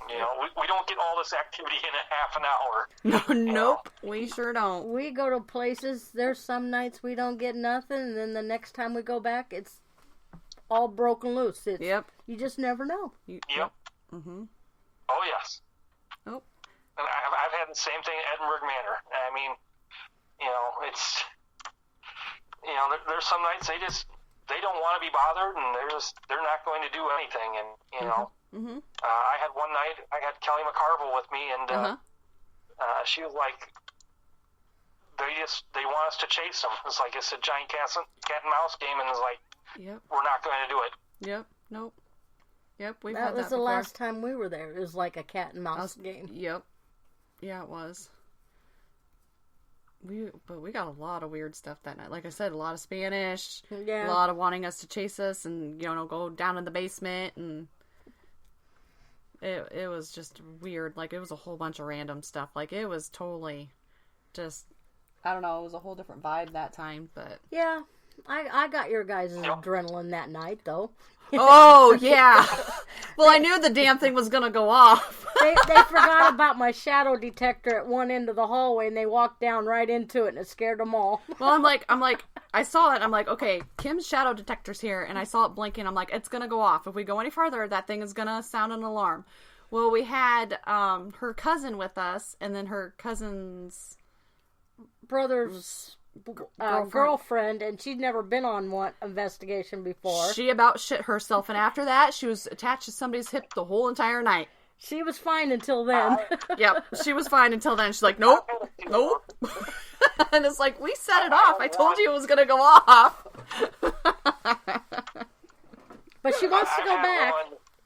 You know, we don't get all this activity in a half an hour. Nope. We sure don't. We go to places, there's some nights we don't get nothing, and then the next time we go back, it's all broken loose. Yep. You just never know. Yep. Mm-hmm. Oh, yes. Oh. And I've had the same thing at Edinburgh Manor. I mean, you know, it's, you know, there's some nights they don't want to be bothered, and they're not going to do anything. And, you know, I had one night, I had Kelly McCarville with me, and she was like, they want us to chase them. It's like it's a giant cat and mouse game, and it's like, we're not going to do it. Yep. Nope. Yep. We've that had was that the before. last time we were there. It was like a cat and mouse game. Yep. Yeah, it was. But we got a lot of weird stuff that night. Like I said, a lot of Spanish. Yeah. A lot of wanting us to chase us and, you know, go down in the basement, and it was just weird. Like, it was a whole bunch of random stuff. Like, it was totally just, I don't know, it was a whole different vibe that time, but... Yeah. I got your guys' adrenaline that night, though. Oh, yeah. Well, I knew the damn thing was going to go off. They forgot about my shadow detector at one end of the hallway, and they walked down right into it, and it scared them all. Well, I'm like, I saw it. I'm like, okay, Kim's shadow detector's here, and I saw it blinking. I'm like, it's going to go off. If we go any further, that thing is going to sound an alarm. Well, we had her cousin with us, and then her cousin's brother's girlfriend, and she'd never been on one investigation before. She about shit herself, and after that, she was attached to somebody's hip the whole entire night. She was fine until then. Yep, she was fine until then. She's like, nope. And it's like, we set it off. I told you it was going to go off. But she wants to go back.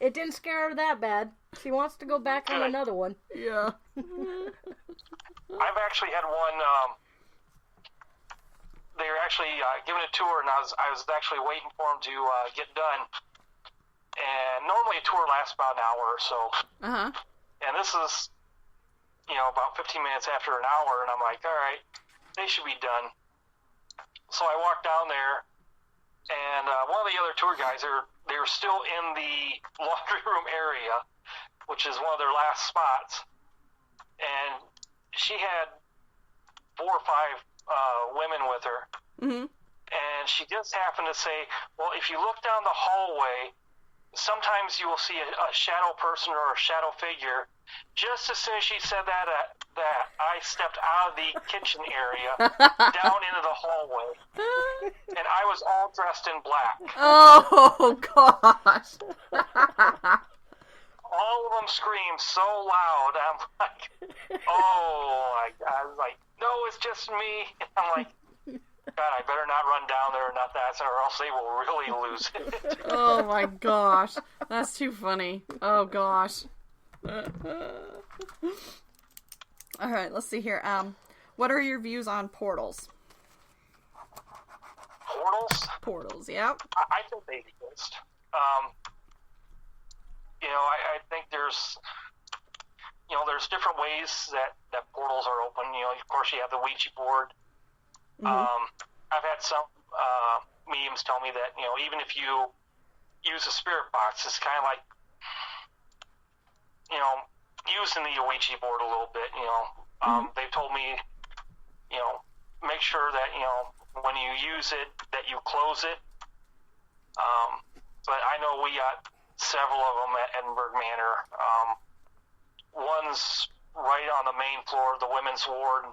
It didn't scare her that bad. She wants to go back on another one. Yeah. I've actually had one... they were actually giving a tour, and I was actually waiting for them to get done. And normally a tour lasts about an hour or so. And this is, you know, about 15 minutes after an hour, and I'm like, all right, they should be done. So I walked down there, and one of the other tour guys, they were still in the laundry room area, which is one of their last spots. And she had 4 or 5 women with her. And she just happened to say, well, if you look down the hallway, sometimes you will see a shadow person or a shadow figure. Just as soon as she said that I stepped out of the kitchen area down into the hallway, and I was all dressed in black. Oh, gosh. All of them screamed so loud. I'm like, oh, I was like, no, it's just me. And I'm like, God, I better not run down there or not that, or else they will really lose it. Oh my gosh. That's too funny. Oh gosh. Alright, let's see here. What are your views on portals? portals. Portals, yep. I think they exist. I think there's different ways that portals are open. Of course, you have the Ouija board. Mm-hmm. I've had some mediums tell me that, even if you use a spirit box, it's kind of like, using the Ouija board a little bit, They've told me, make sure that, when you use it, that you close it. But I know we got several of them at Edinburgh Manor. One's right on the main floor of the women's ward,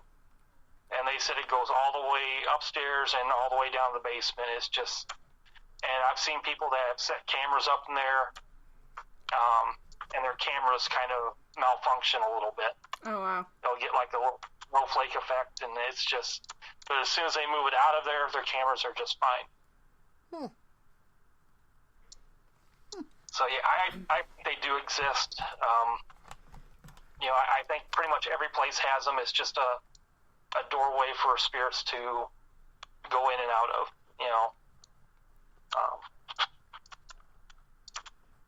and they said it goes all the way upstairs and all the way down to the basement. It's just, and I've seen people that have set cameras up in there, and their cameras kind of malfunction a little bit. Oh, wow. They'll get like the low flake effect, and it's just, but as soon as they move it out of there, their cameras are just fine. So yeah, I think they do exist. I think pretty much every place has them. It's just a doorway for spirits to go in and out of.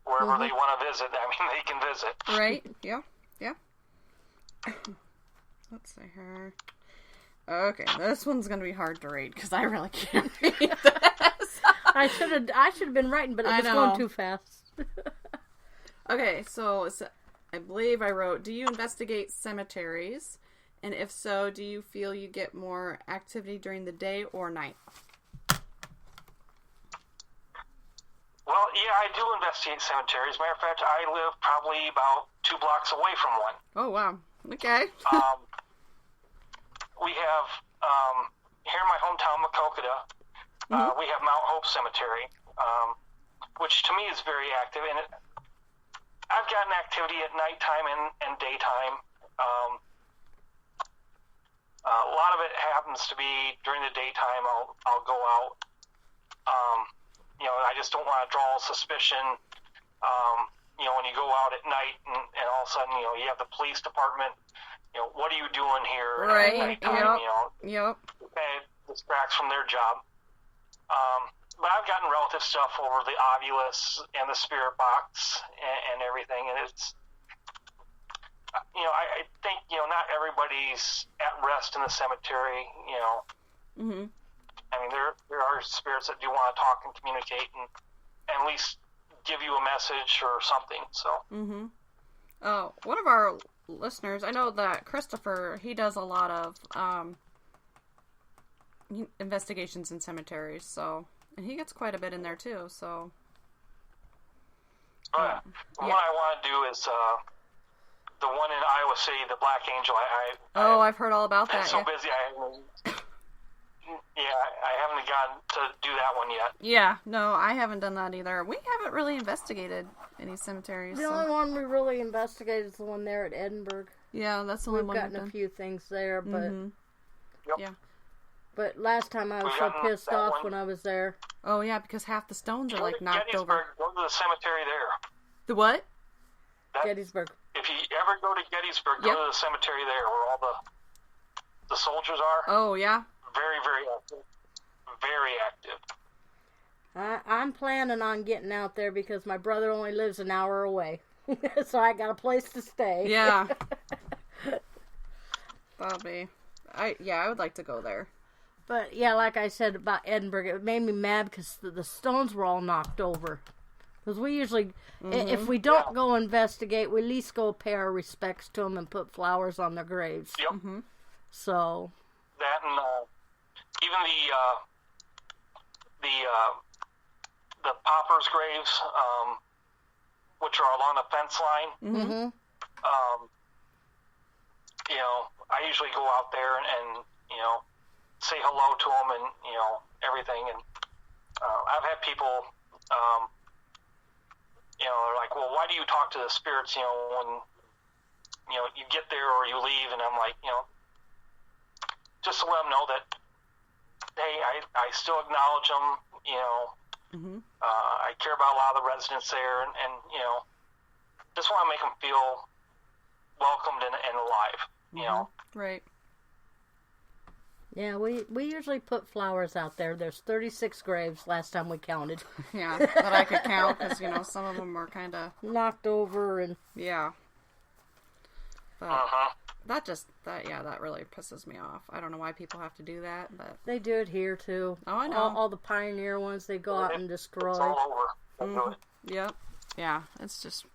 Wherever they want to visit, they can visit. Right? Yeah. Let's see here. Okay, this one's gonna be hard to read because I really can't read this. I should have been writing, but it was going too fast. Okay, so I believe I wrote, do you investigate cemeteries? And if so, do you feel you get more activity during the day or night? Well, yeah, I do investigate cemeteries. Matter of fact, I live probably about 2 blocks away from one. Oh, wow. Okay. We have, here in my hometown, Maquoketa, we have Mount Hope Cemetery, which to me is very active. And I've gotten activity at nighttime and daytime. A lot of it happens to be during the daytime. I'll go out. I just don't want to draw suspicion. When you go out at night and all of a sudden, you have the police department. What are you doing here right. at nighttime? Yep. It distracts from their job. But I've gotten relative stuff over the Ovilus and the Spirit Box and everything, and it's, I think, not everybody's at rest in the cemetery, Mm-hmm. There are spirits that do want to talk and communicate and at least give you a message or something, so. Mm-hmm. One of our listeners, I know that Christopher, he does a lot of investigations in cemeteries, so, and he gets quite a bit in there too, so. What I want to do is the one in Iowa City, the Black Angel. I've heard all about that. I'm so busy. I haven't gotten to do that one yet. Yeah, no, I haven't done that either. We haven't really investigated any cemeteries. The only one we really investigated is the one there at Edinburgh. Yeah, that's the only one. We've gotten a few things there, but yeah. But last time I was so pissed off when I was there. Oh yeah, because half the stones are like knocked over. Go to the cemetery there. The what? Gettysburg. If you ever go to Gettysburg, go to the cemetery there where all the soldiers are. Oh yeah. Very, very active. Very active. I'm planning on getting out there because my brother only lives an hour away. So I got a place to stay. Yeah. I would like to go there. But yeah, like I said about Edinburgh, it made me mad because the stones were all knocked over. Because we usually, if we don't go investigate, we at least go pay our respects to them and put flowers on their graves. Yep. Mm-hmm. So. That and even the paupers' graves, which are along the fence line. Mm-hmm. I usually go out there and say hello to them and everything. And I've had people, they're like, well, why do you talk to the spirits? When you get there or you leave, and I'm like, just to let them know that, hey, I still acknowledge them. I care about a lot of the residents there, and just want to make them feel welcomed and alive. Right. Yeah, we usually put flowers out there. There's 36 graves last time we counted. Yeah, that I could count because, some of them were kind of... knocked over and... Yeah. But that really pisses me off. I don't know why people have to do that, but... They do it here, too. Oh, I know. All the pioneer ones, they go out and destroy. It's all over. Mm-hmm. Yep. Yeah, it's just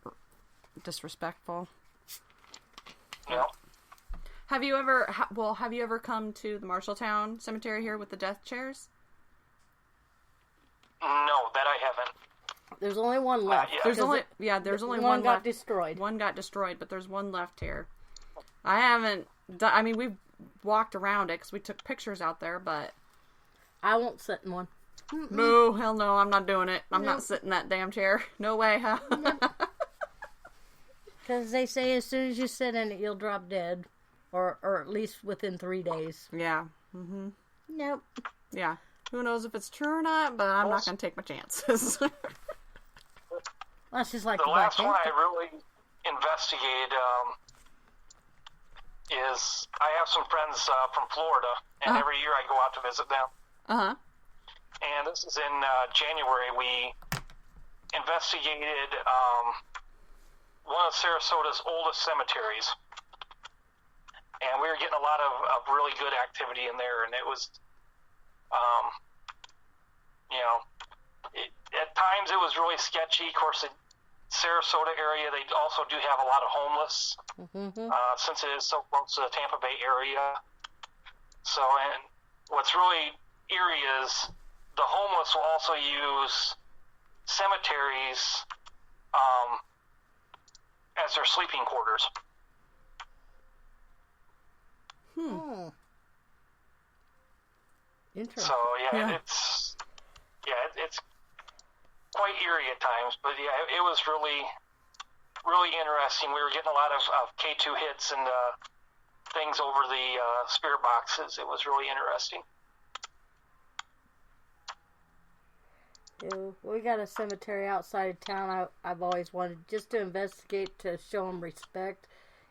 disrespectful. Yep. Have you ever come to the Marshalltown Cemetery here with the death chairs? No, that I haven't. There's only one left. There's only one one got left. destroyed. One got destroyed, but there's one left here. I haven't done, I mean, we've walked around it because we took pictures out there, but... I won't sit in one. No, hell no, I'm not doing it. I'm not sitting in that damn chair. No way, huh? Because they say as soon as you sit in it, you'll drop dead. Or at least within 3 days. Yeah. Mm-hmm. Nope. Yeah. Who knows if it's true or not, but I'm not going to take my chances. That's just like the last one I really investigated is I have some friends from Florida, and every year I go out to visit them. Uh-huh. And this is in January. We investigated one of Sarasota's oldest cemeteries. And we were getting a lot of really good activity in there, and it was, at times it was really sketchy. Of course, the Sarasota area, they also do have a lot of homeless, since it is so close to the Tampa Bay area. So, and what's really eerie is the homeless will also use cemeteries as their sleeping quarters. Interesting. So it's quite eerie at times, but it was really, really interesting. We were getting a lot of K2 hits and things over the spirit boxes. It was really interesting. We got a cemetery outside of town I've always wanted just to investigate, to show them respect.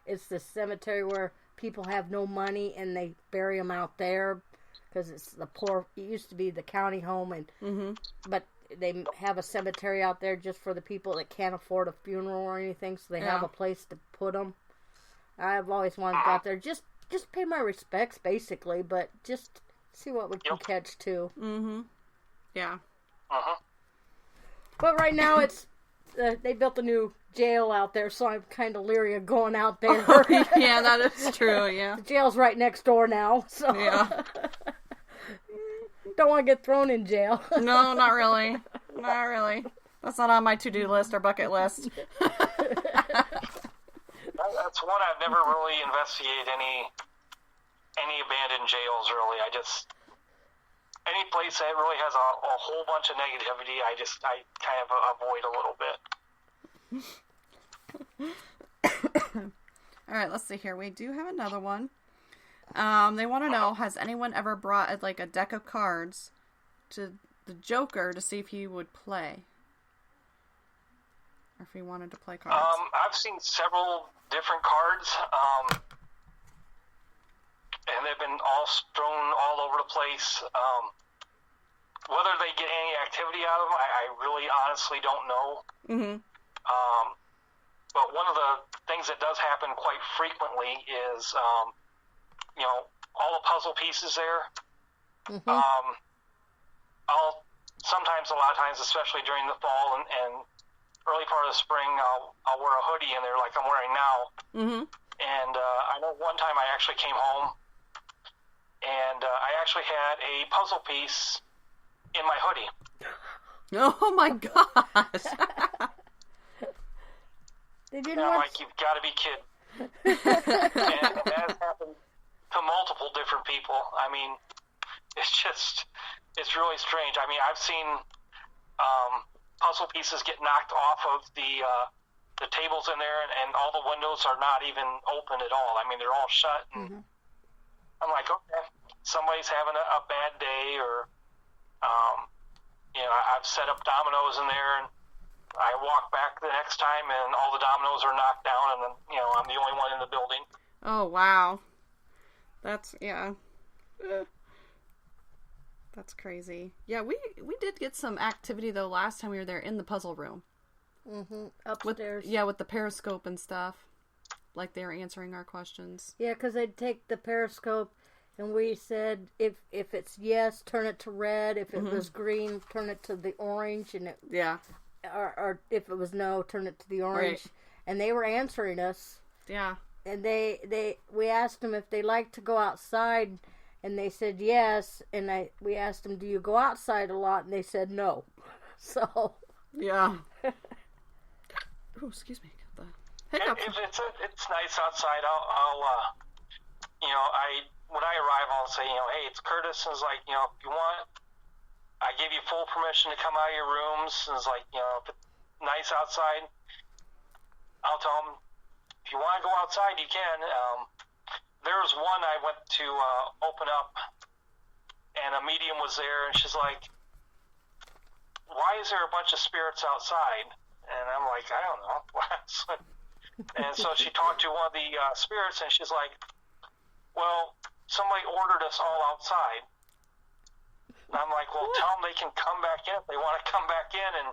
It's the cemetery where people have no money and they bury them out there because it's the poor. It used to be the county home, and but they have a cemetery out there just for the people that can't afford a funeral or anything, so they have a place to put them. I've always wanted to go out there, just pay my respects basically, but just see what we can catch too. Yeah. But right now it's they built a new jail out there, so I'm kind of leery of going out there. Yeah, that is true. Yeah, the jail's right next door now, so yeah. Don't want to get thrown in jail. No, not really. Not really. That's not on my to-do list or bucket list. That's one I've never really investigated any abandoned jails. Really, I just any place that really has a whole bunch of negativity, I kind of avoid a little bit. All right, let's see here. We do have another one. They want to know, has anyone ever brought a deck of cards to the Joker to see if he would play? Or if he wanted to play cards? I've seen several different cards, and they've been all strewn all over the place. Whether they get any activity out of them, I really honestly don't know. But one of the things that does happen quite frequently is, all the puzzle pieces there. I'll sometimes, a lot of times, especially during the fall and early part of the spring, I'll wear a hoodie in there like I'm wearing now. And I know one time I actually came home and I actually had a puzzle piece in my hoodie. Oh my gosh. And I'm like, you've got to be kidding. And that has happened to multiple different people. I mean, it's really strange. I mean, I've seen puzzle pieces get knocked off of the tables in there, and all the windows are not even open at all. I mean, they're all shut. And I'm like, okay, somebody's having a bad day, or I've set up dominoes in there, and I walk back the next time, and all the dominoes are knocked down, and then I'm the only one in the building. Oh wow, that's That's crazy. Yeah, we did get some activity, though, last time we were there in the puzzle room. Mm-hmm. Upstairs. With the periscope and stuff. Like they were answering our questions. Yeah, because they'd take the periscope, and we said, if it's yes, turn it to red. If it was green, turn it to the orange. And or if it was no, turn it to the orange. Right. And they were answering us. Yeah. And we asked them if they liked to go outside, and they said yes. And we asked them, do you go outside a lot? And they said no. So. Yeah. Oh, excuse me. The hiccups. It's nice outside. I'll when I arrive, I'll say, hey, it's Kurtis. And it's like, if you want, I give you full permission to come out of your rooms. And it's like, if it's nice outside, I'll tell them, if you want to go outside, you can. There was one I went to open up, and a medium was there, and she's like, why is there a bunch of spirits outside? And I'm like, I don't know. And so she talked to one of the spirits, and she's like, well, somebody ordered us all outside. And I'm like, well, tell them they can come back in if they want to come back in.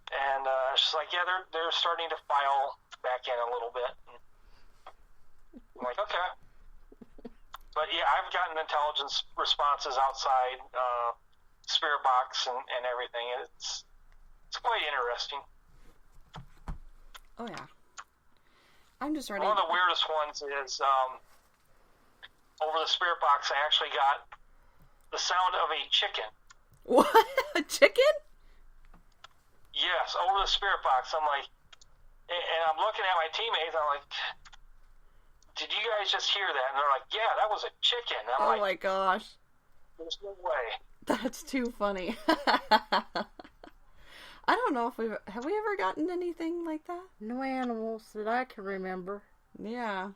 And she's like, yeah, they're starting to file back in a little bit. And I'm like, okay. But yeah, I've gotten intelligence responses outside, spirit box and everything. It's quite interesting. Oh yeah. I'm just ready. One of the weirdest ones is over the spirit box. I actually got the sound of a chicken. What? A chicken? Yes, over the spirit box. I'm like, and I'm looking at my teammates. I'm like, did you guys just hear that? And they're like, yeah, that was a chicken. I'm like, oh my gosh. There's no way. That's too funny. I don't know if have we ever gotten anything like that? No animals that I can remember. Yeah.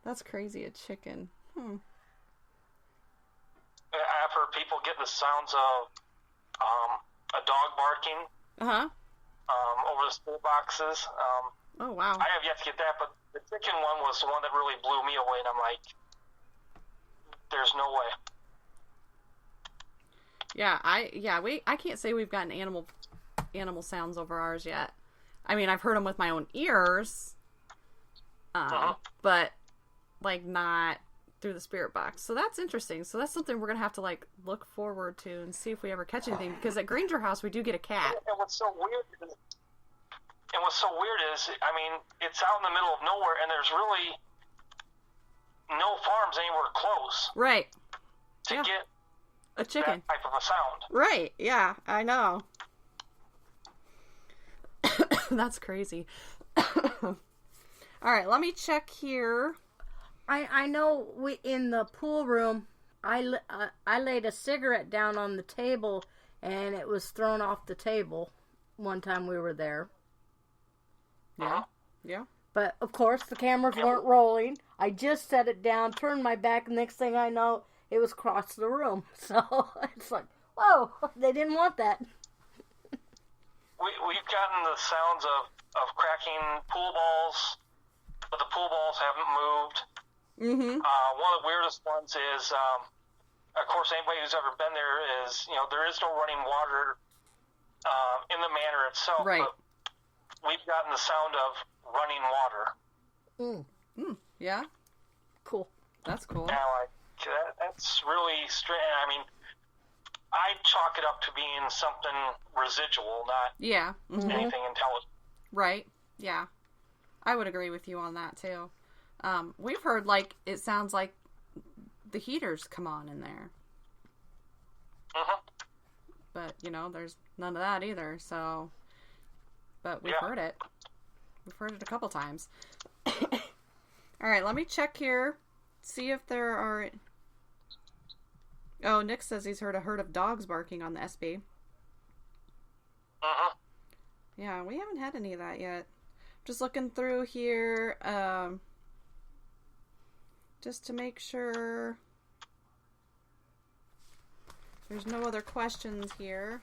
That's crazy, a chicken. I've heard people get the sounds of a dog barking. Over the spirit boxes. Oh wow. I have yet to get that, but the chicken one was the one that really blew me away, and I'm like, there's no way. Yeah, I can't say we've gotten animal sounds over ours yet. I mean, I've heard them with my own ears, but like not through the spirit box. So that's interesting. So that's something we're gonna have to like look forward to and see if we ever catch anything. Because at Granger House we do get a cat. And what's so weird is, I mean, it's out in the middle of nowhere, and there's really no farms anywhere close. Right. To get a chicken. That type of a sound. Right. Yeah, I know. That's crazy. All right, let me check here. I know in the pool room, I laid a cigarette down on the table, and it was thrown off the table one time we were there. Yeah. Yeah. But, of course, the cameras weren't rolling. I just set it down, turned my back, and next thing I know, it was across the room. So, it's like, whoa, they didn't want that. We've gotten the sounds of cracking pool balls, but the pool balls haven't moved. Mm-hmm. One of the weirdest ones is, of course, anybody who's ever been there is, there is no running water in the manor itself. Right. But we've gotten the sound of running water. Yeah. Cool. That's cool. And that's really strange. I mean, I chalk it up to being something residual, not anything intelligent. Right. Yeah. I would agree with you on that, too. We've heard, it sounds like the heaters come on in there. But, there's none of that either, so... But we've heard it. We've heard it a couple times. All right, let me check here. See if there are... Oh, Nick says he's heard a herd of dogs barking on the SB. Yeah, we haven't had any of that yet. Just looking through here, just to make sure there's no other questions here.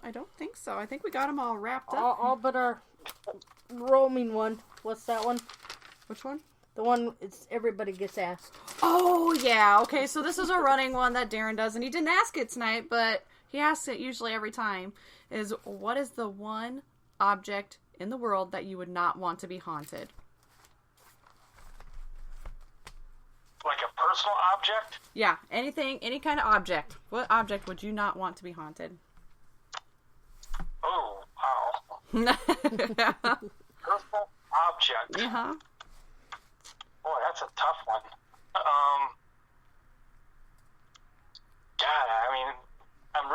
I don't think so. I think we got them all wrapped up. All but our roaming one. What's that one? Which one? The one everybody gets asked. Oh, yeah. Okay, so this is a running one that Darren does, and he didn't ask it tonight, but he asks it usually every time, is what is the one object in the world that you would not want to be haunted? Like a personal object? Yeah, anything, any kind of object. What object would you not want to be haunted? Oh, wow. Personal object. Uh-huh. Boy, that's a tough one. God, I mean, I'm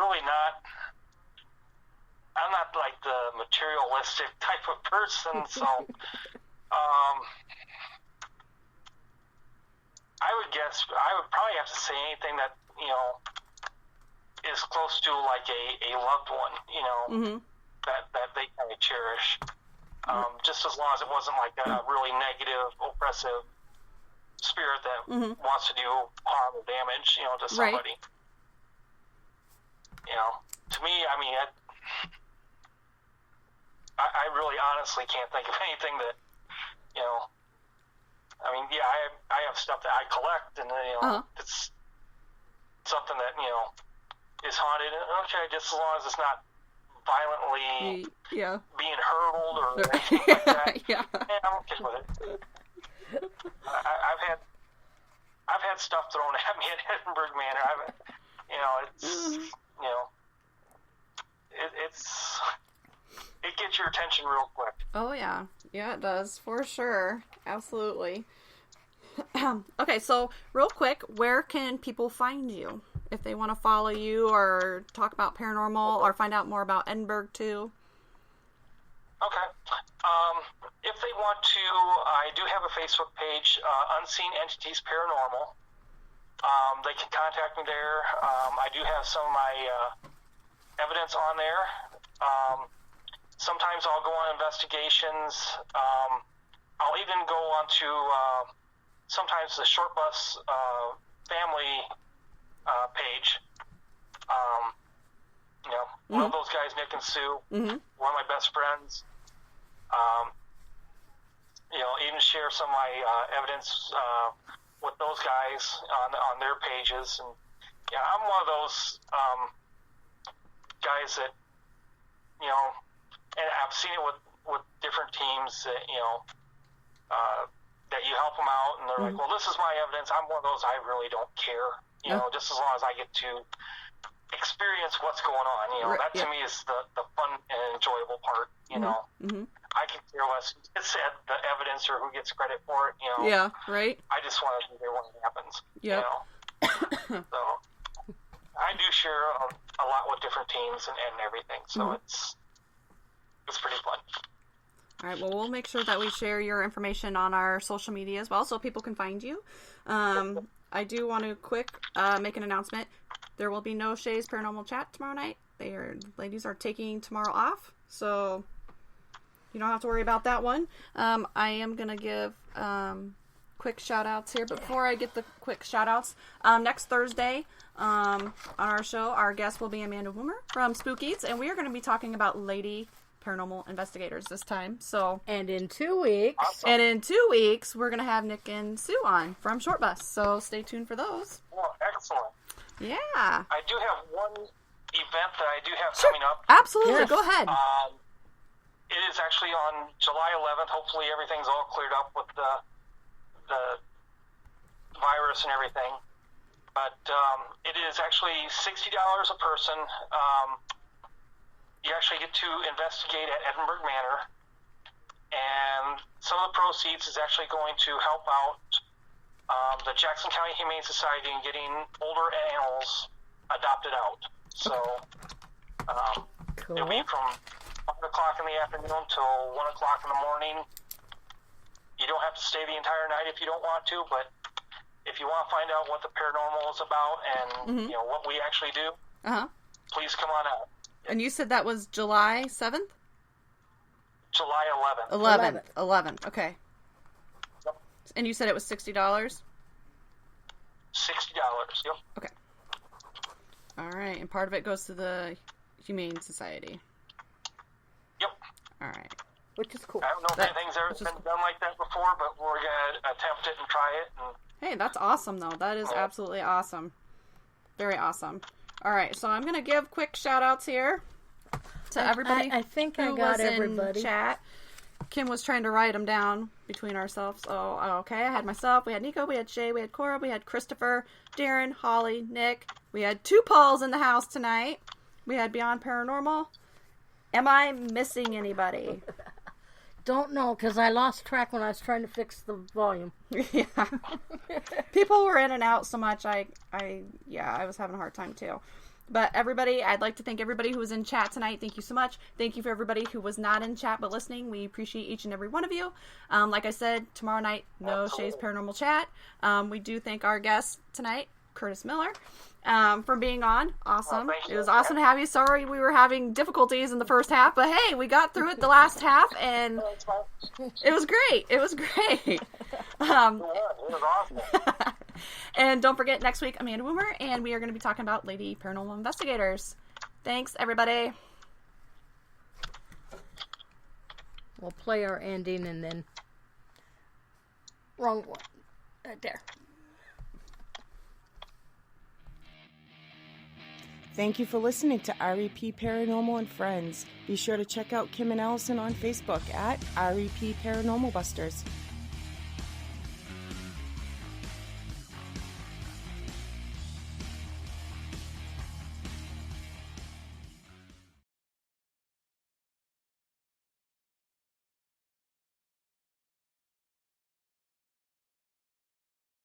not like the materialistic type of person, so, I would probably have to say anything that, is close to like a loved one, Mm-hmm. that they kind of cherish. Just as long as it wasn't like a really negative, oppressive spirit that wants to do harm or damage, to somebody. Right. To me, I mean, I really honestly can't think of anything that, I mean, yeah, I have stuff that I collect, and it's something that is haunted. Okay, just as long as it's not violently being hurled or anything like that. Yeah, I'm okay with it. I've had stuff thrown at me at Edinburgh Manor. It gets your attention real quick. Oh, yeah. Yeah, it does. For sure. Absolutely. Okay, so real quick, where can people find you? If they want to follow you or talk about paranormal or find out more about Edinburgh, too? Okay. If they want to, I do have a Facebook page, Unseen Entities Paranormal. They can contact me there. I do have some of my evidence on there. Sometimes I'll go on investigations. I'll even go on to sometimes the Short Bus family page. One of those guys, Nick and Sue, one of my best friends. Even share some of my evidence with those guys on their pages. And yeah, I'm one of those guys that, and I've seen it with different teams that, that you help them out and they're like, well, this is my evidence. I'm one of those, I really don't care, just as long as I get to experience what's going on, that to me is the fun and enjoyable part, I can care less who gets the evidence or who gets credit for it, Yeah, right. I just want to be there when it happens, So I do share a lot with different teams and everything, so it's pretty fun. All right, well, we'll make sure that we share your information on our social media as well so people can find you. I do want to make an announcement. There will be no Shay's Paranormal Chat tomorrow night. Ladies are taking tomorrow off, so you don't have to worry about that one. I am going to give quick shout-outs here. But before I get the quick shout-outs, next Thursday on our show, our guest will be Amanda Woomer from Spook Eats, and we are going to be talking about lady paranormal investigators this time. And in 2 weeks... Awesome. And in 2 weeks, we're going to have Nick and Sue on from Short Bus, so stay tuned for those. Well, excellent. Yeah. I do have one event that I do have coming up. Absolutely. Yes. Go ahead. It is actually on July 11th. Hopefully everything's all cleared up with the virus and everything. But it is actually $60 a person. You actually get to investigate at Edinburgh Manor. And some of the proceeds is actually going to help out the Jackson County Humane Society in getting older animals adopted out. So Cool. it'll be from 5 o'clock in the afternoon till 1 o'clock in the morning. You don't have to stay the entire night if you don't want to, but if you want to find out what the paranormal is about and what we actually do, please come on out. And you said that was July 7th? July 11th. 11th. Okay. Yep. And you said it was $60? $60. Yep. Okay. All right. And part of it goes to the Humane Society. Yep. All right. which is cool. I don't know if anything's ever been done like that before, but we're going to attempt it and try it. And hey, that's awesome, though. That is absolutely awesome. Very awesome. All right, so I'm going to give quick shout-outs here to everybody. I think I got everybody. In chat. Kim was trying to write them down between ourselves. Oh, okay. I had myself. We had Nico. We had Shay. We had Cora. We had Christopher, Darren, Holly, Nick. We had 2 Pauls in the house tonight. We had Beyond Paranormal. Am I missing anybody? Don't know, because I lost track when I was trying to fix the volume. Yeah. People were in and out so much, I was having a hard time too. But everybody, I'd like to thank everybody who was in chat tonight. Thank you so much. Thank you for everybody who was not in chat but listening. We appreciate each and every one of you. Like I said, tomorrow night, no Shay's Paranormal Chat. We do thank our guest tonight, Kurtis Miller, for being on. Awesome. It was awesome to have you. Sorry we were having difficulties in the first half, but hey, we got through it the last half, and it was great. It was great. it was awesome. And don't forget, next week, Amanda Woomer, and we are going to be talking about Lady Paranormal Investigators. Thanks, everybody. We'll play our ending and then... Wrong one. Right there. Thank you for listening to REP Paranormal and Friends. Be sure to check out Kim and Allison on Facebook at REP Paranormal Busters.